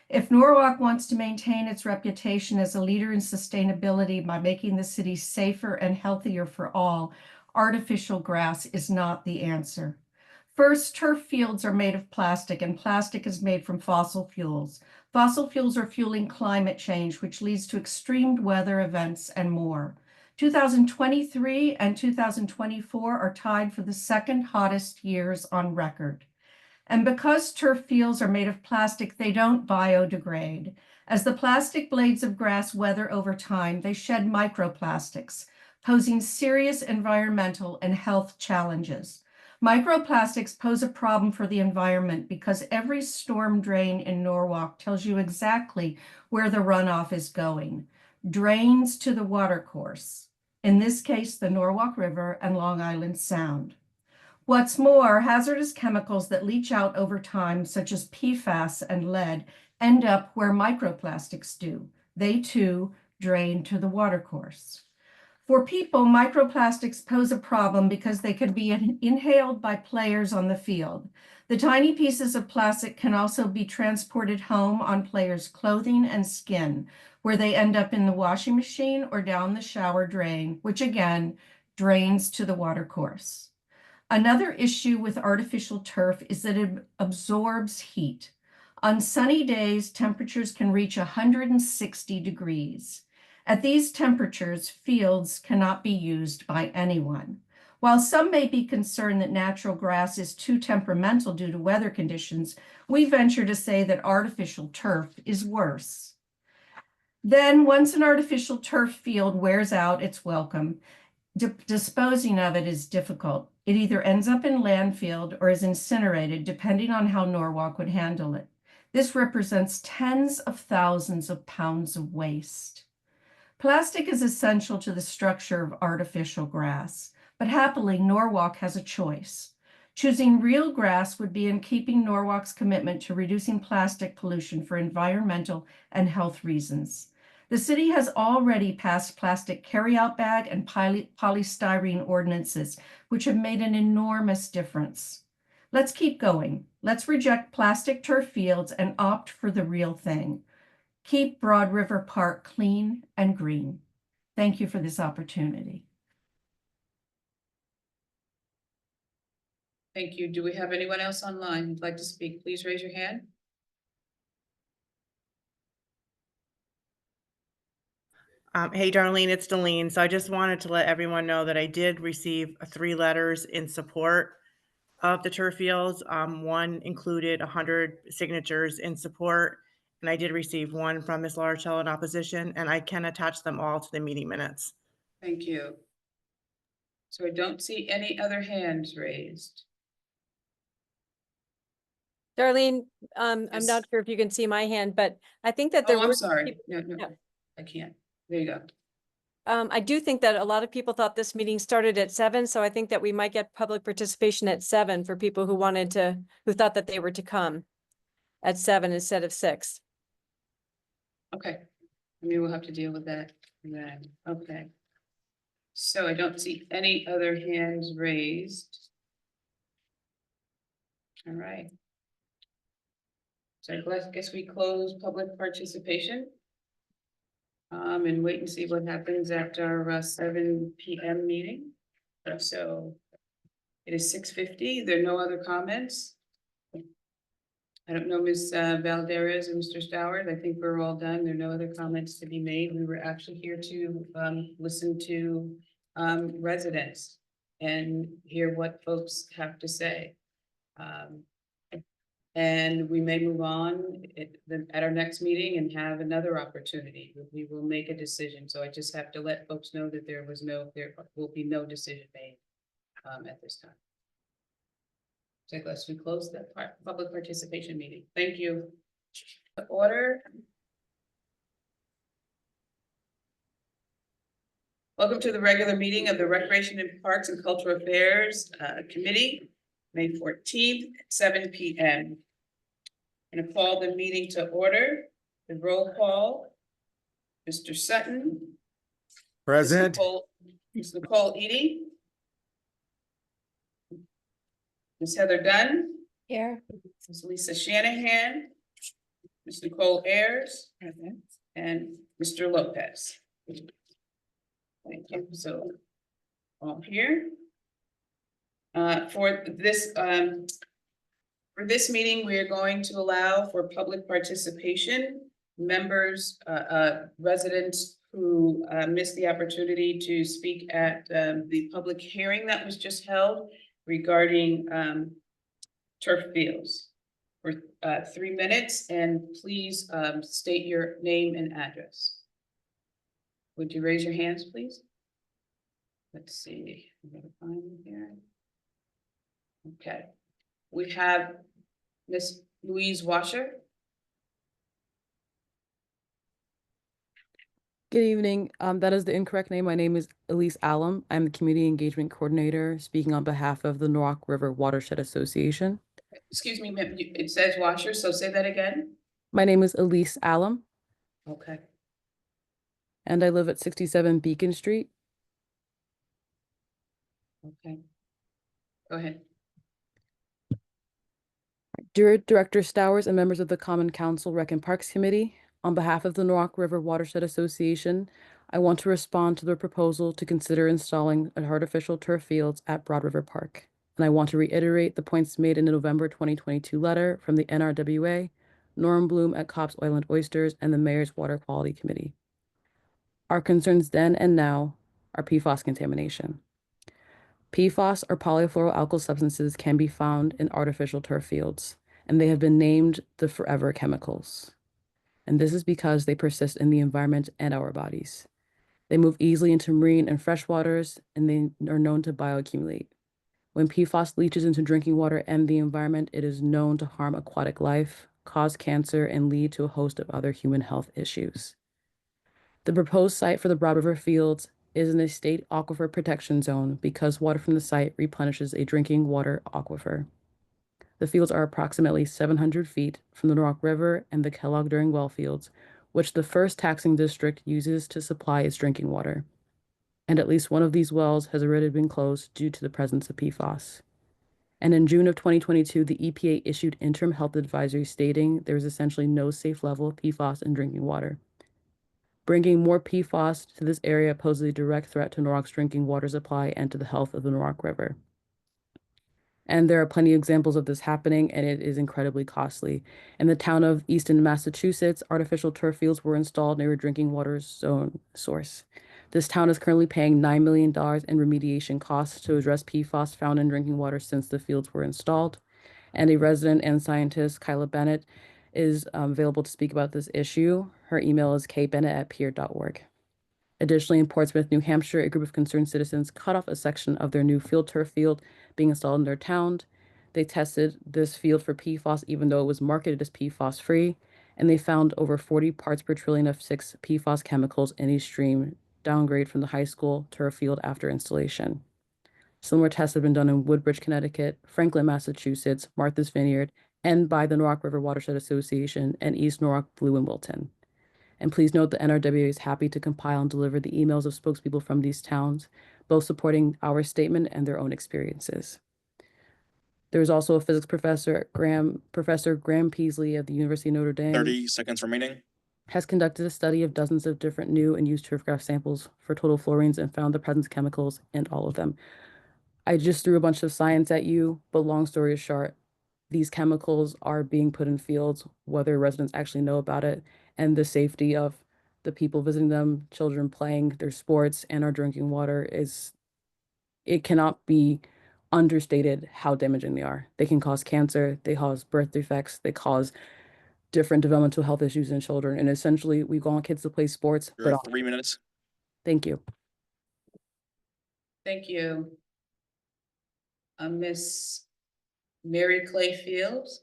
Speaker 15: If Norwalk wants to maintain its reputation as a leader in sustainability by making the city safer and healthier for all, artificial grass is not the answer. First, turf fields are made of plastic, and plastic is made from fossil fuels. Fossil fuels are fueling climate change, which leads to extreme weather events and more. 2023 and 2024 are tied for the second hottest years on record. And because turf fields are made of plastic, they don't biodegrade. As the plastic blades of grass weather over time, they shed microplastics, posing serious environmental and health challenges. Microplastics pose a problem for the environment because every storm drain in Norwalk tells you exactly where the runoff is going. Drains to the watercourse, in this case, the Norwalk River and Long Island Sound. What's more, hazardous chemicals that leach out over time, such as PFAS and lead, end up where microplastics do. They too drain to the watercourse. For people, microplastics pose a problem because they can be inhaled by players on the field. The tiny pieces of plastic can also be transported home on players' clothing and skin, where they end up in the washing machine or down the shower drain, which again drains to the watercourse. Another issue with artificial turf is that it absorbs heat. On sunny days, temperatures can reach 160 degrees. At these temperatures, fields cannot be used by anyone. While some may be concerned that natural grass is too temperamental due to weather conditions, we venture to say that artificial turf is worse. Then, once an artificial turf field wears out its welcome, disposing of it is difficult. It either ends up in landfill or is incinerated, depending on how Norwalk would handle it. This represents tens of thousands of pounds of waste. Plastic is essential to the structure of artificial grass, but happily Norwalk has a choice. Choosing real grass would be in keeping Norwalk's commitment to reducing plastic pollution for environmental and health reasons. The city has already passed plastic carryout bag and polystyrene ordinances, which have made an enormous difference. Let's keep going. Let's reject plastic turf fields and opt for the real thing. Keep Broad River Park clean and green. Thank you for this opportunity.
Speaker 1: Thank you. Do we have anyone else online who'd like to speak? Please raise your hand.
Speaker 16: Hey, Darlene, it's Delene. So I just wanted to let everyone know that I did receive 3 letters in support of the turf fields. One included 100 signatures in support, and I did receive one from Ms. Larchell in opposition, and I can attach them all to the meeting minutes.
Speaker 1: Thank you. So I don't see any other hands raised.
Speaker 17: Darlene, I'm not sure if you can see my hand, but I think that there
Speaker 1: Oh, I'm
Speaker 17: were
Speaker 1: sorry.
Speaker 17: people-
Speaker 1: No, I can't. There you go.
Speaker 17: I do think that a lot of people thought this meeting started at 7, so I think that we might get public participation at 7 for people who who thought that they were to come at 7 instead of 6.
Speaker 1: Okay. Maybe we'll have to deal with that then. Okay. So I don't see any other hands raised. All right. So I guess we close public participation. And wait and see what happens after our 7 p.m. meeting. So it is 6:50. There are no other comments. I don't know, Ms. Valderas and Mr. Stowers. I think we're all done. There are no other comments to be made. We were actually here to listen to residents and hear what folks have to say. And we may move on at our next meeting and have another opportunity. We will make a decision. So I just have to let folks know that there will be no decision made at this time. So let's close the public participation meeting. Thank you. Order. Welcome to the regular meeting of the Recreation and Parks and Cultural Affairs Committee, May 14th at 7 p.m. I'm going to call the meeting to order. The roll call. Mr. Sutton.
Speaker 18: Present.
Speaker 1: Ms. Nicole Eady. Ms. Heather Dunn.
Speaker 17: Here.
Speaker 1: Ms. Lisa Shanahan. Ms. Nicole Ayers. Present. And Mr. Lopez. Thank you. So all here. For this meeting, we are going to allow for public participation. Members, residents who missed the opportunity to speak at the public hearing that was just held regarding turf fields for 3 minutes, and please state your name and address. Would you raise your hands, please? Let's see. I'm gonna find them here. Okay, we have Miss Louise Washer.
Speaker 19: Good evening. That is the incorrect name. My name is Elise Allen. I'm the Community Engagement Coordinator speaking on behalf of the Norwalk River Watershed Association.
Speaker 1: Excuse me, ma'am, it says Washer, so say that again.
Speaker 19: My name is Elise Allen,
Speaker 1: Okay.
Speaker 19: and I live at 67 Beacon Street.
Speaker 1: Okay. Go ahead.
Speaker 19: Dear Director Stowers and members of the Common Council Rec and Parks Committee, on behalf of the Norwalk River Watershed Association, I want to respond to the proposal to consider installing artificial turf fields at Broad River Park. And I want to reiterate the points made in the November 2022 letter from the NRWA, Norm Bloom at Cobb's Oil and Oysters, and the Mayor's Water Quality Committee. Our concerns then and now are PFAS contamination. PFAS, or polyfluoroalkyl substances, can be found in artificial turf fields, and they have been named the forever chemicals. And this is because they persist in the environment and our bodies. They move easily into marine and fresh waters, and they are known to bioaccumulate. When PFAS leaches into drinking water and the environment, it is known to harm aquatic life, cause cancer, and lead to a host of other human health issues. The proposed site for the Broad River Fields is in a state aquifer protection zone because water from the site replenishes a drinking water aquifer. The fields are approximately 700 feet from the Norwalk River and the Kellogg During well fields, which the first taxing district uses to supply its drinking water. And at least one of these wells has already been closed due to the presence of PFAS. And in June of 2022, the EPA issued interim health advisory stating there is essentially no safe level of PFAS in drinking water. Bringing more PFAS to this area poses a direct threat to Norwalk's drinking water supply and to the health of the Norwalk River. And there are plenty of examples of this happening, and it is incredibly costly. In the town of Easton, Massachusetts, artificial turf fields were installed near a drinking water zone source. This town is currently paying $9 million in remediation costs to address PFAS found in drinking water since the fields were installed. And a resident and scientist, Kyla Bennett, is available to speak about this issue. Her email is kbennett@peer.org. Additionally, in Portsmouth, New Hampshire, a group of concerned citizens cut off a section of their new field turf field being installed in their town. They tested this field for PFAS, even though it was marketed as PFAS-free, and they found over 40 parts per trillion of 6 PFAS chemicals in a stream downgrade from the high school turf field after installation. Similar tests have been done in Woodbridge, Connecticut, Franklin, Massachusetts, Martha's Vineyard, and by the Norwalk River Watershed Association and East Norwalk, Blue, and Wilton. And please note the NRWA is happy to compile and deliver the emails of spokespeople from these towns, both supporting our statement and their own experiences. There's also a physics professor, Professor Graham Peasley of the University of Notre Dame.
Speaker 20: 30 seconds remaining.
Speaker 19: Has conducted a study of dozens of different new and used turfgrass samples for total fluorines and found the presence of chemicals in all of them. I just threw a bunch of science at you, but long story short, these chemicals are being put in fields, whether residents actually know about it, and the safety of the people visiting them, children playing their sports, and our drinking water it cannot be understated how damaging they are. They can cause cancer, they cause birth defects, they cause different developmental health issues in children. And essentially, we want kids to play sports.
Speaker 20: You're at 3 minutes.
Speaker 19: Thank you.
Speaker 1: Thank you. Miss Mary Clay Fields.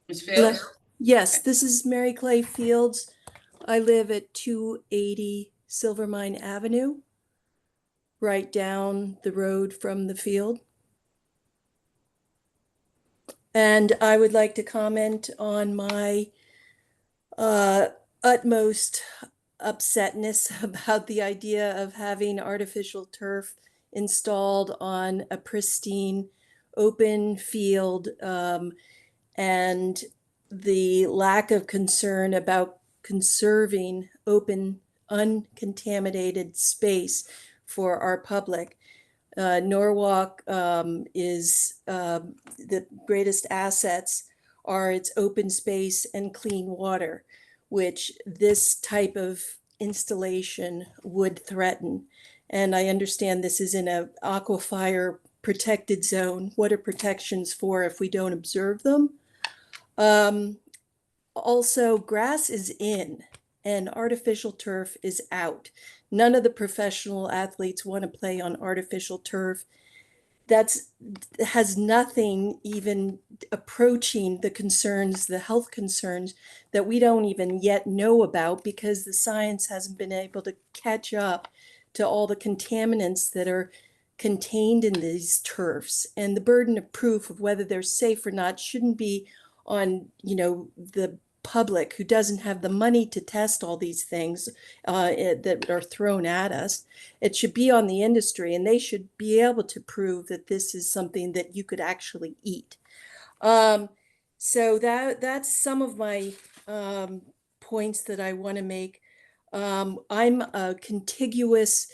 Speaker 1: Ms. Fields?
Speaker 21: Yes, this is Mary Clay Fields. I live at 280 Silvermine Avenue, right down the road from the field. And I would like to comment on my utmost upsetness about the idea of having artificial turf installed on a pristine open field, and the lack of concern about conserving open, uncontaminated space for our public. Norwalk is the greatest assets are its open space and clean water, which this type of installation would threaten. And I understand this is in a aquifer protected zone. What are protections for if we don't observe them? Also, grass is in and artificial turf is out. None of the professional athletes want to play on artificial turf. Has nothing even approaching the concerns, the health concerns that we don't even yet know about because the science hasn't been able to catch up to all the contaminants that are contained in these turfs. And the burden of proof of whether they're safe or not shouldn't be on, the public who doesn't have the money to test all these things that are thrown at us. It should be on the industry, and they should be able to prove that this is something that you could actually eat. So that's some of my points that I want to make. I'm a contiguous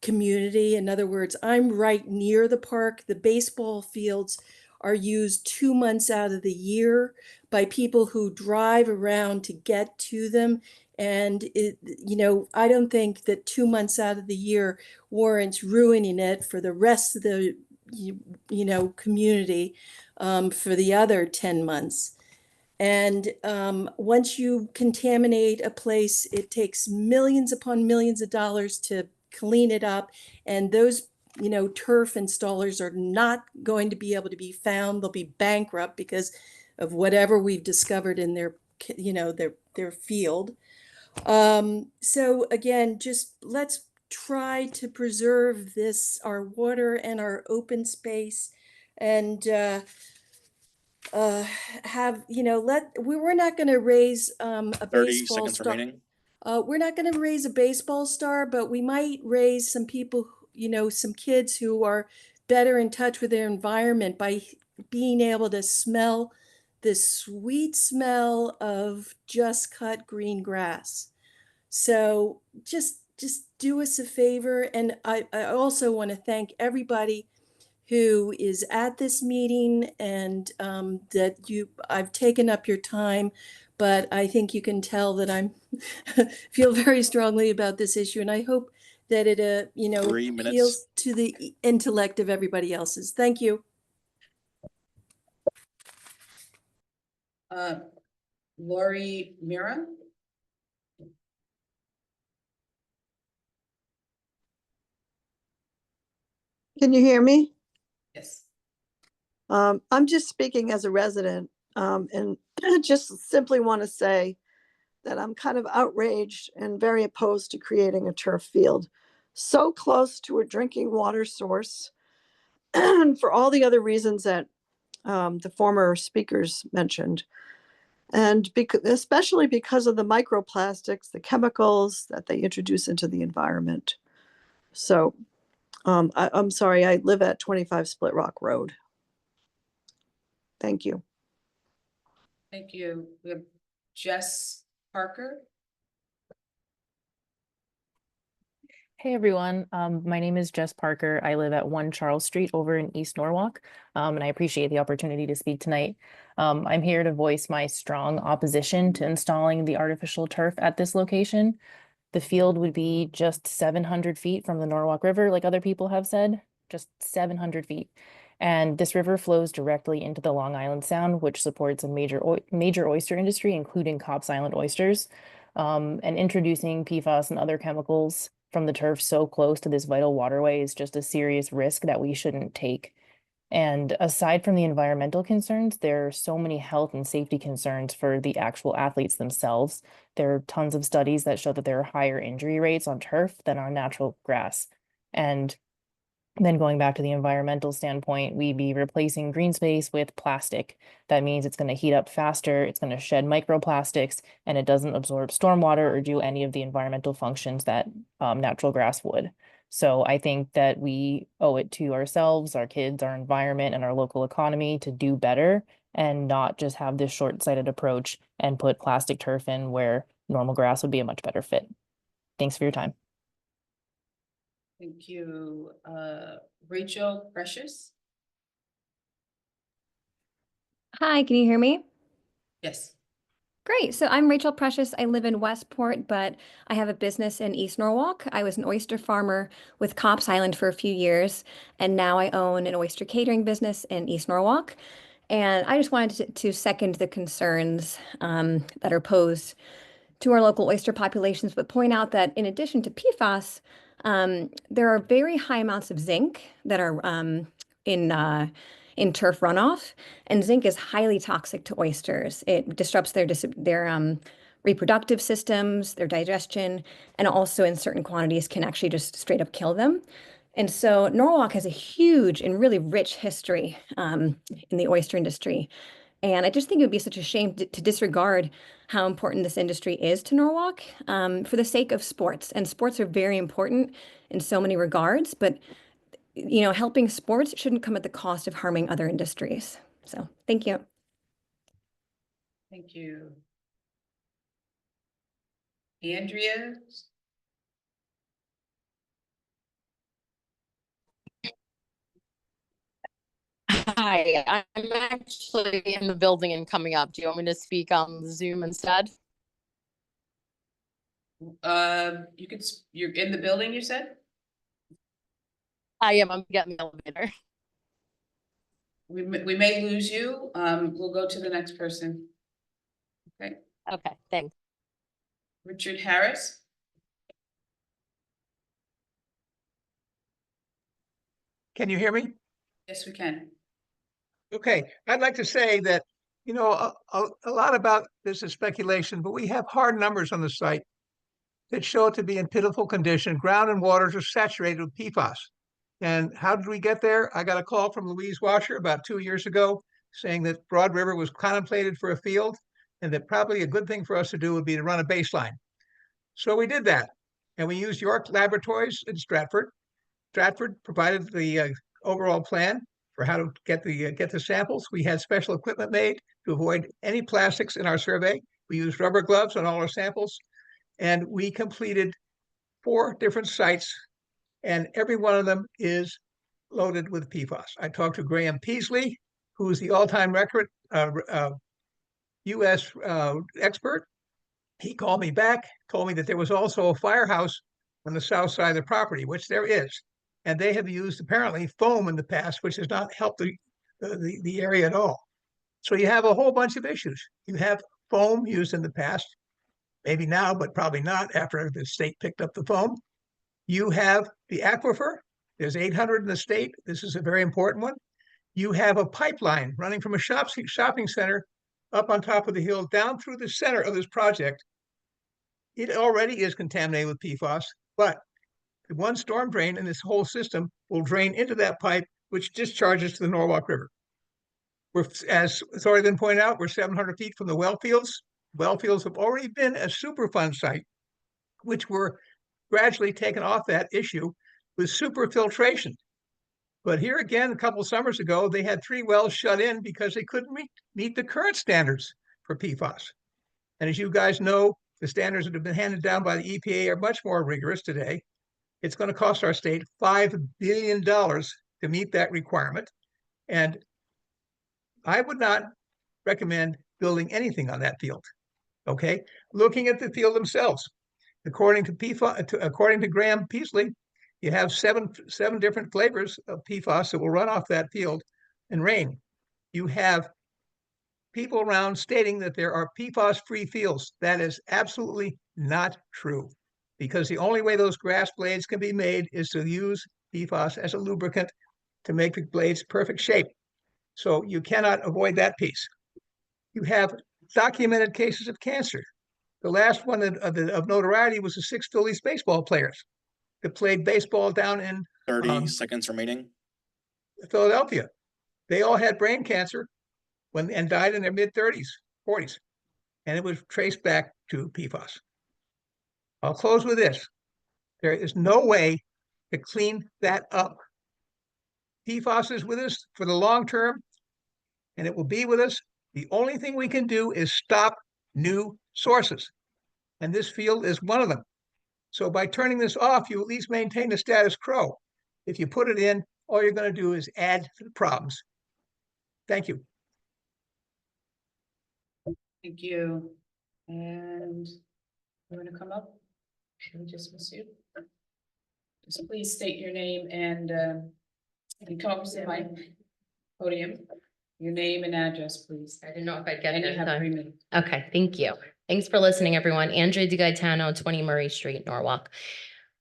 Speaker 21: community. In other words, I'm right near the park. The baseball fields are used 2 months out of the year by people who drive around to get to them. And I don't think that 2 months out of the year warrants ruining it for the rest of the, community for the other 10 months. And once you contaminate a place, it takes millions upon millions of dollars to clean it up. And those turf installers are not going to be able to be found. They'll be bankrupt because of whatever we've discovered in their field. So again, just let's try to preserve our water and our open space, and we're not going to raise a
Speaker 20: 30
Speaker 21: baseball
Speaker 20: seconds
Speaker 21: star.
Speaker 20: remaining.
Speaker 21: We're not going to raise a baseball star, but we might raise some people, some kids who are better in touch with their environment by being able to smell the sweet smell of just cut green grass. So just do us a favor. And I also want to thank everybody who is at this meeting, and I've taken up your time, but I think you can tell that I'm feel very strongly about this issue, and I hope that it
Speaker 20: 3 minutes.
Speaker 21: appeals to the intellect of everybody else's. Thank you.
Speaker 1: Lori Mira?
Speaker 3: Can you hear me?
Speaker 1: Yes.
Speaker 3: I'm just speaking as a resident, and just simply want to say that I'm kind of outraged and very opposed to creating a turf field so close to a drinking water source, and for all the other reasons that the former speakers mentioned. And especially because of the microplastics, the chemicals that they introduce into the environment. So I'm sorry, I live at 25 Split Rock Road. Thank you.
Speaker 1: Thank you. We have Jess Parker.
Speaker 22: Hey everyone, my name is Jess Parker. I live at 1 Charles Street over in East Norwalk, and I appreciate the opportunity to speak tonight. I'm here to voice my strong opposition to installing the artificial turf at this location. The field would be just 700 feet from the Norwalk River, like other people have said, just 700 feet. And this river flows directly into the Long Island Sound, which supports a major oyster industry, including Cobb's Island oysters. And introducing PFAS and other chemicals from the turf so close to this vital waterway is just a serious risk that we shouldn't take. And aside from the environmental concerns, there are so many health and safety concerns for the actual athletes themselves. There are tons of studies that show that there are higher injury rates on turf than on natural grass. And Then going back to the environmental standpoint, we'd be replacing green space with plastic. That means it's going to heat up faster, it's going to shed microplastics, and it doesn't absorb stormwater or do any of the environmental functions that natural grass would. So I think that we owe it to ourselves, our kids, our environment, and our local economy to do better and not just have this short-sighted approach and put plastic turf in where normal grass would be a much better fit. Thanks for your time.
Speaker 1: Thank you. Rachel Precious?
Speaker 2: Hi, can you hear me?
Speaker 1: Yes.
Speaker 2: Great. So I'm Rachel Precious. I live in Westport, but I have a business in East Norwalk. I was an oyster farmer with Cops Island for a few years, and now I own an oyster catering business in East Norwalk. And I just wanted to second the concerns that are posed to our local oyster populations, but point out that in addition to PFAS, there are very high amounts of zinc that are in turf runoff, and zinc is highly toxic to oysters. It disrupts their reproductive systems, their digestion, and also in certain quantities can actually just straight up kill them. And so Norwalk has a huge and really rich history in the oyster industry. And I just think it would be such a shame to disregard how important this industry is to Norwalk for the sake of sports. And sports are very important in so many regards, but helping sports shouldn't come at the cost of harming other industries. So thank you.
Speaker 1: Thank you. Andrea?
Speaker 4: Hi, I'm actually in the building and coming up. Do you want me to speak on Zoom instead?
Speaker 1: You're in the building, you said?
Speaker 4: I am. I'm getting the elevator.
Speaker 1: We may lose you. We'll go to the next person. Okay.
Speaker 4: Okay, thanks.
Speaker 1: Richard Harris?
Speaker 23: Can you hear me?
Speaker 1: Yes, we can.
Speaker 23: Okay, I'd like to say that, a lot about this is speculation, but we have hard numbers on the site that show it to be in pitiful condition. Ground and waters are saturated with PFAS. And how did we get there? I got a call from Louise Washer about 2 years ago saying that Broad River was contemplated for a field and that probably a good thing for us to do would be to run a baseline. So we did that. And we used York Laboratories in Stratford. Stratford provided the overall plan for how to get the samples. We had special equipment made to avoid any plastics in our survey. We used rubber gloves on all our samples, and we completed 4 different sites, and every one of them is loaded with PFAS. I talked to Graham Peasley, who is the all-time record U.S. Expert. He called me back, told me that there was also a firehouse on the south side of the property, which there is. And they have used apparently foam in the past, which has not helped the area at all. So you have a whole bunch of issues. You have foam used in the past, maybe now, but probably not after the state picked up the foam. You have the aquifer. There's 800 in the state. This is a very important one. You have a pipeline running from a shopping center up on top of the hill down through the center of this project. It already is contaminated with PFAS, but the one storm drain in this whole system will drain into that pipe, which discharges to the Norwalk River. As it's already been pointed out, we're 700 feet from the well fields. Well fields have already been a Superfund site, which were gradually taken off that issue with super filtration. But here again, a couple of summers ago, they had 3 wells shut in because they couldn't meet the current standards for PFAS. And as you guys know, the standards that have been handed down by the EPA are much more rigorous today. It's going to cost our state $5 billion to meet that requirement. And I would not recommend building anything on that field. Okay, looking at the field themselves, according to Graham Peasley, you have seven different flavors of PFAS that will run off that field and rain. You have people around stating that there are PFAS-free fields. That is absolutely not true, because the only way those grass blades can be made is to use PFAS as a lubricant to make the blades perfect shape. So you cannot avoid that piece. You have documented cases of cancer. The last one of notoriety was the 6 Phillies baseball players that played baseball down in
Speaker 20: 30 seconds remaining.
Speaker 23: Philadelphia. They all had brain cancer and died in their mid-30s, 40s. And it was traced back to PFAS. I'll close with this. There is no way to clean that up. PFAS is with us for the long term, and it will be with us. The only thing we can do is stop new sources. And this field is one of them. So by turning this off, you at least maintain the status quo. If you put it in, all you're going to do is add to the problems. Thank you.
Speaker 1: Thank you. And you want to come up? Should we just miss you? Just please state your name and come up to my podium. Your name and address, please.
Speaker 5: I didn't know if I'd get
Speaker 1: And you
Speaker 5: there.
Speaker 1: have
Speaker 5: so-
Speaker 1: 3 minutes.
Speaker 5: Okay, thank you. Thanks for listening, everyone. Andrea DiGaetano, 20 Murray Street, Norwalk.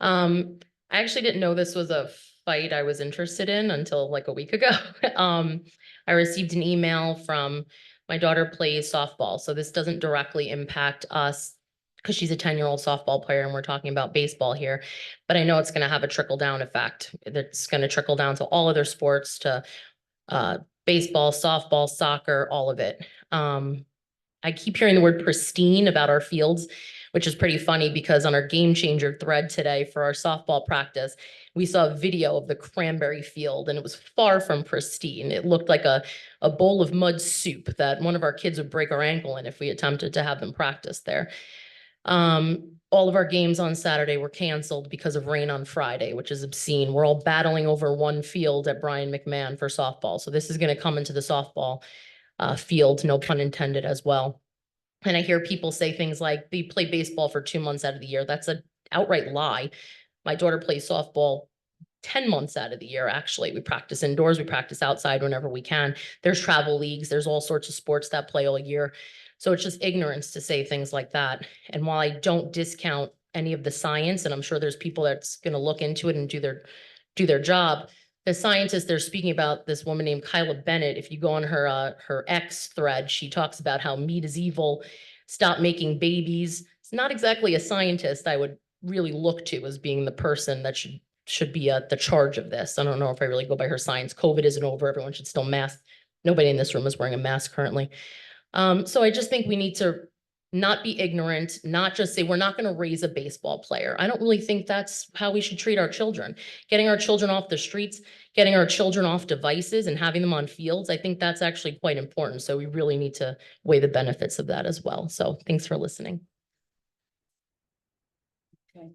Speaker 5: I actually didn't know this was a fight I was interested in until like a week ago. I received an email from my daughter plays softball, so this doesn't directly impact us because she's a 10-year-old softball player and we're talking about baseball here. But I know it's going to have a trickle-down effect. It's going to trickle down to all other sports, to baseball, softball, soccer, all of it. I keep hearing the word pristine about our fields, which is pretty funny because on our game changer thread today for our softball practice, we saw a video of the Cranberry Field and it was far from pristine. It looked like a bowl of mud soup that one of our kids would break our ankle in if we attempted to have them practice there. All of our games on Saturday were canceled because of rain on Friday, which is obscene. We're all battling over one field at Brian McMahon for softball. So this is going to come into the softball field, no pun intended, as well. And I hear people say things like they play baseball for 2 months out of the year. That's an outright lie. My daughter plays softball 10 months out of the year, actually. We practice indoors, we practice outside whenever we can. There's travel leagues, there's all sorts of sports that play all year. So it's just ignorance to say things like that. And while I don't discount any of the science, and I'm sure there's people that's going to look into it and do their job, the scientist they're speaking about, this woman named Kyla Bennett, if you go on her X thread, she talks about how meat is evil, stop making babies. It's not exactly a scientist I would really look to as being the person that should be at the charge of this. I don't know if I really go by her science. COVID isn't over. Everyone should still mask. Nobody in this room is wearing a mask currently. So I just think we need to not be ignorant, not just say we're not going to raise a baseball player. I don't really think that's how we should treat our children. Getting our children off the streets, getting our children off devices and having them on fields, I think that's actually quite important. So we really need to weigh the benefits of that as well. So thanks for listening.
Speaker 1: Okay.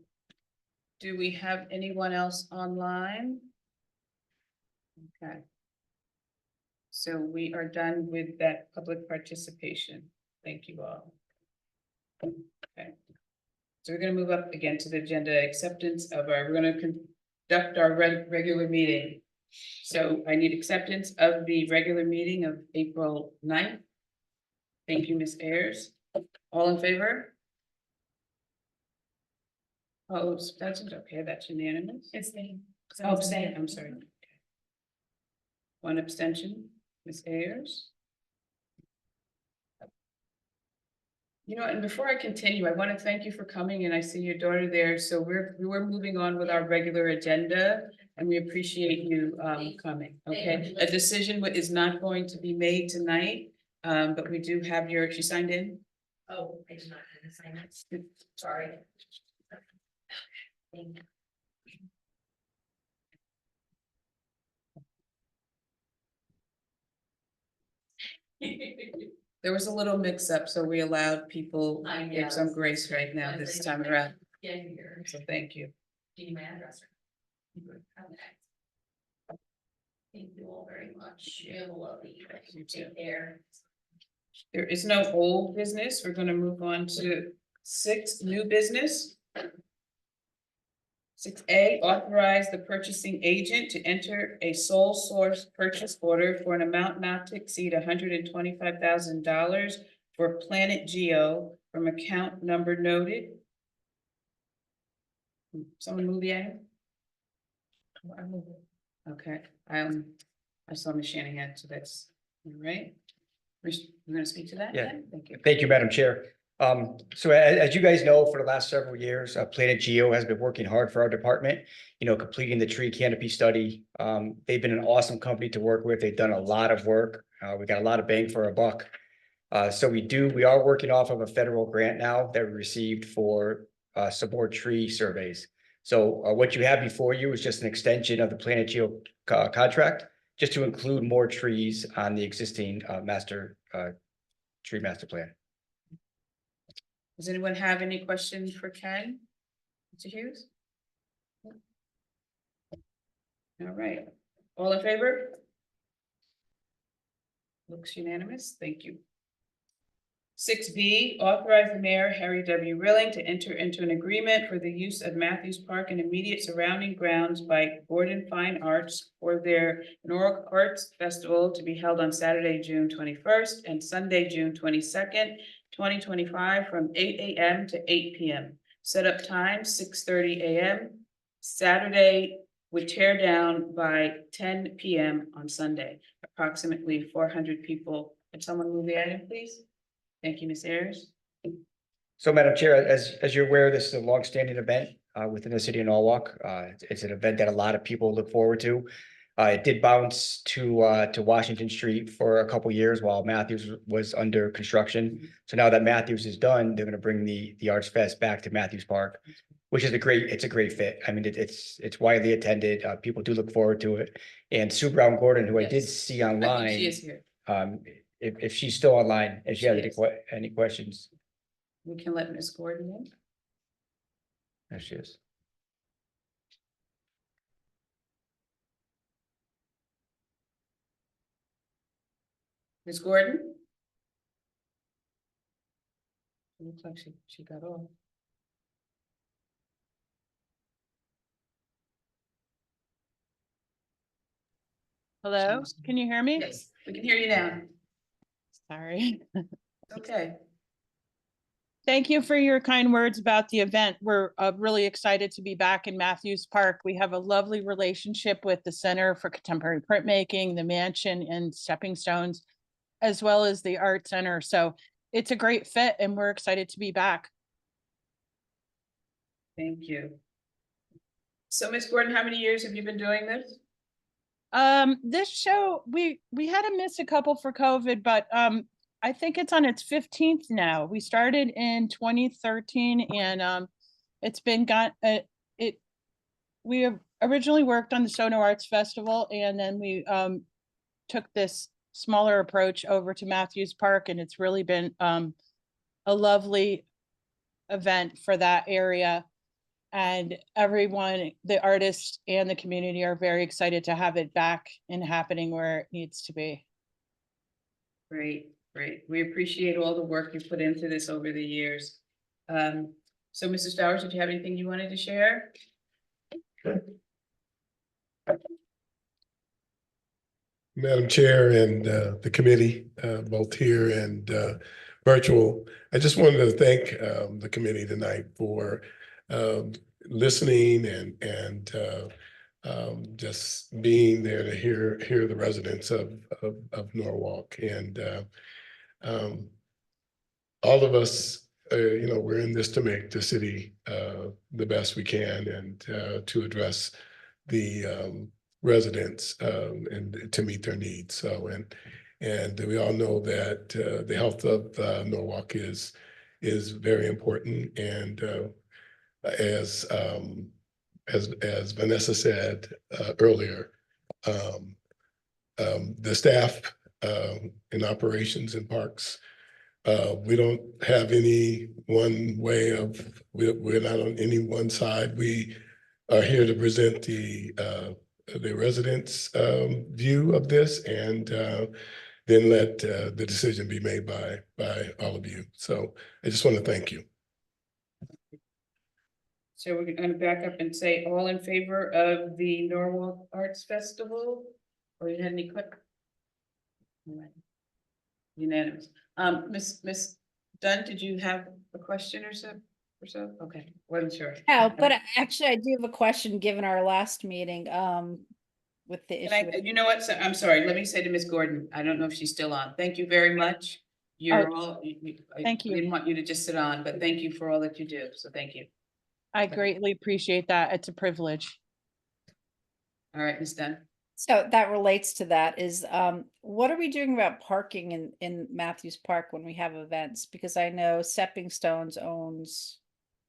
Speaker 1: Do we have anyone else online? Okay. So we are done with that public participation. Thank you all. Okay. So we're going to move up again to the agenda acceptance of we're going to conduct our regular meeting. So I need acceptance of the regular meeting of April 9th. Thank you, Ms. Ayers. All in favor? Oh, abstentions. Okay, that's unanimous. Oh, abstain. I'm sorry. Okay. One abstention, Ms. Ayers. You know, and before I continue, I want to thank you for coming, and I see your daughter there. So we're moving on with our regular agenda, and we appreciate you coming. Okay, a decision is not going to be made tonight, but we do have she signed in.
Speaker 5: Oh, I did not have to sign it. Sorry. Thank
Speaker 1: you. There was a little mix up, so we allowed people give some grace right now this time around. So thank you.
Speaker 5: Do you my address? Thank you all very much. You have a lovely evening. Take care.
Speaker 1: There is no old business. We're going to move on to 6, new business. 6A, authorize the purchasing agent to enter a sole source purchase order for an amount not to exceed $125,000 for Planet Geo from account number noted. Someone move the item? I move it. Okay, I saw Ms. Shanahan, so that's all right. We're going to speak to that?
Speaker 11: Yeah.
Speaker 1: Thank you.
Speaker 11: Thank you, Madam Chair. So as you guys know, for the last several years, Planet Geo has been working hard for our department, completing the tree canopy study. They've been an awesome company to work with. They've done a lot of work. We got a lot of bang for our buck. So we are working off of a federal grant now that we received for support tree surveys. So what you have before you is just an extension of the Planet Geo contract, just to include more trees on the existing tree master plan.
Speaker 1: Does anyone have any questions for Ken? Mr. Hughes? All right, all in favor? Looks unanimous, thank you. 6B, authorize the mayor, Harry W. Rilling, to enter into an agreement for the use of Matthews Park and immediate surrounding grounds by Gordon Fine Arts for their Norwalk Arts Festival to be held on Saturday, June 21st and Sunday, June 22nd, 2025 from 8 a.m. to 8 p.m. Setup time, 6:30 a.m. Saturday would tear down by 10 p.m. on Sunday. Approximately 400 people. Can someone move the item, please? Thank you, Ms. Ayers.
Speaker 11: So, Madam Chair, as you're aware, this is a longstanding event within the city of Norwalk. It's an event that a lot of people look forward to. It did bounce to Washington Street for a couple years while Matthews was under construction. So now that Matthews is done, they're going to bring the Arts Fest back to Matthews Park, which is a great fit. I mean, it's widely attended. People do look forward to it. And Sue Brown Gordon, who I did see
Speaker 1: I think
Speaker 11: online,
Speaker 1: she is here.
Speaker 11: if she's still online, if she has any questions,
Speaker 1: We can let Ms. Gordon in.
Speaker 11: there she is.
Speaker 1: Ms. Gordon? Looks like she got off.
Speaker 6: Hello, can you hear me?
Speaker 1: Yes, we can hear you now.
Speaker 6: Sorry.
Speaker 1: Okay.
Speaker 6: Thank you for your kind words about the event. We're really excited to be back in Matthews Park. We have a lovely relationship with the Center for Contemporary Printmaking, the Mansion, and Stepping Stones, as well as the Art Center. So it's a great fit and we're excited to be back.
Speaker 1: Thank you. So, Ms. Gordon, how many years have you been doing this?
Speaker 6: This show, we had to miss a couple for COVID, but I think it's on its 15th now. We started in 2013 and it's been we have originally worked on the Sono Arts Festival, and then we took this smaller approach over to Matthews Park, and it's really been a lovely event for that area. And everyone, the artists and the community, are very excited to have it back and happening where it needs to be.
Speaker 1: Great, great. We appreciate all the work you put into this over the years. So, Mrs. Stowers, did you have anything you wanted to share?
Speaker 7: Madam Chair and the committee, both here and virtual, I just wanted to thank the committee tonight for listening and just being there to hear the residents of Norwalk. And all of us, we're in this to make the city the best we can, and to address the residents and to meet their needs. So, and we all know that the health of Norwalk is very important. And as Vanessa said earlier, the staff in operations and parks, we don't have any one way of, we're not on any one side. We are here to present the residents' view of this, and then let the decision be made by all of you. So I just want to thank you.
Speaker 1: So we're going to back up and say all in favor of the Norwalk Arts Festival, or you had any quick? Unanimous. Miss Dunn, did you have a question or so? Okay, wasn't sure.
Speaker 9: Yeah, but actually I do have a question given our last meeting with the issue.
Speaker 1: You know what? So, I'm sorry. Let me say to Miss Gordon, I don't know if she's still on. Thank you very much You're
Speaker 6: Oh,
Speaker 1: all,
Speaker 6: thank
Speaker 1: I
Speaker 6: you.
Speaker 1: didn't want you to just sit on, but thank you for all that you do. So thank you.
Speaker 6: I greatly appreciate that. It's a privilege.
Speaker 1: All right, Ms. Dunn.
Speaker 9: So that relates to that is, what are we doing about parking in Matthews Park when we have events? Because I know Stepping Stones owns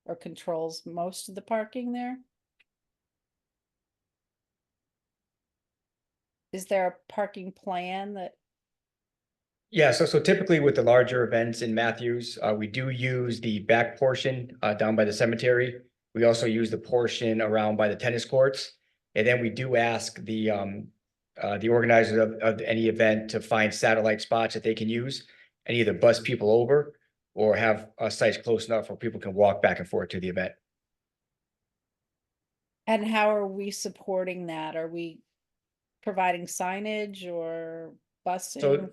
Speaker 9: or controls most of the parking there. Is there a parking plan that,
Speaker 10: Yeah, so typically with the larger events in Matthews, we do use the back portion down by the cemetery. We also use the portion around by the tennis courts. And then we do ask the organizers of any event to find satellite spots that they can use and either bus people over or have sites close enough where people can walk back and forth to the event.
Speaker 9: and how are we supporting that? Are we providing signage or busing?
Speaker 10: So,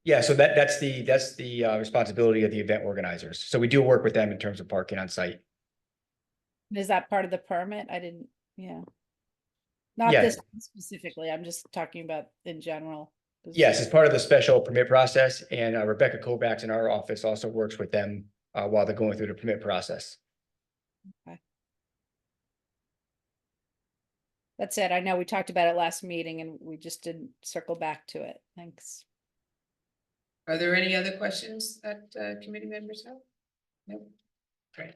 Speaker 10: yeah, so that's the responsibility of the event organizers. So we do work with them in terms of parking on site.
Speaker 9: Is that part of the permit? I didn't, yeah. Not
Speaker 10: Yeah.
Speaker 9: this one specifically, I'm just talking about in general. 'cause-
Speaker 10: Yes, it's part of the special permit process, and Rebecca Kovacs in our office also works with them while they're going through the permit process.
Speaker 9: That's it. I know we talked about it last meeting and we just didn't circle back to it. Thanks.
Speaker 1: Are there any other questions that committee members have? No. Great.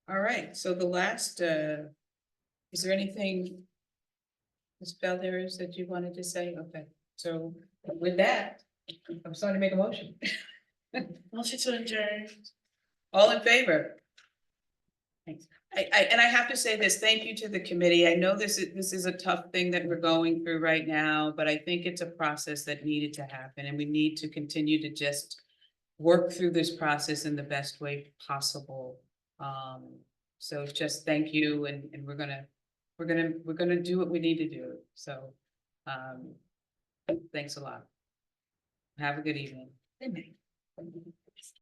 Speaker 1: All right, so the last, is there anything, Ms. Valdez, that you wanted to say? Okay, so with that, I'm starting to make a motion. Motion to adjourn. All in favor? Thanks. And I have to say this, thank you to the committee. I know this is a tough thing that we're going through right now, but I think it's a process that needed to happen, and we need to continue to just work through this process in the best way possible. So just thank you, and we're gonna do what we need to do. So, thanks a lot. Have a good evening. Good night.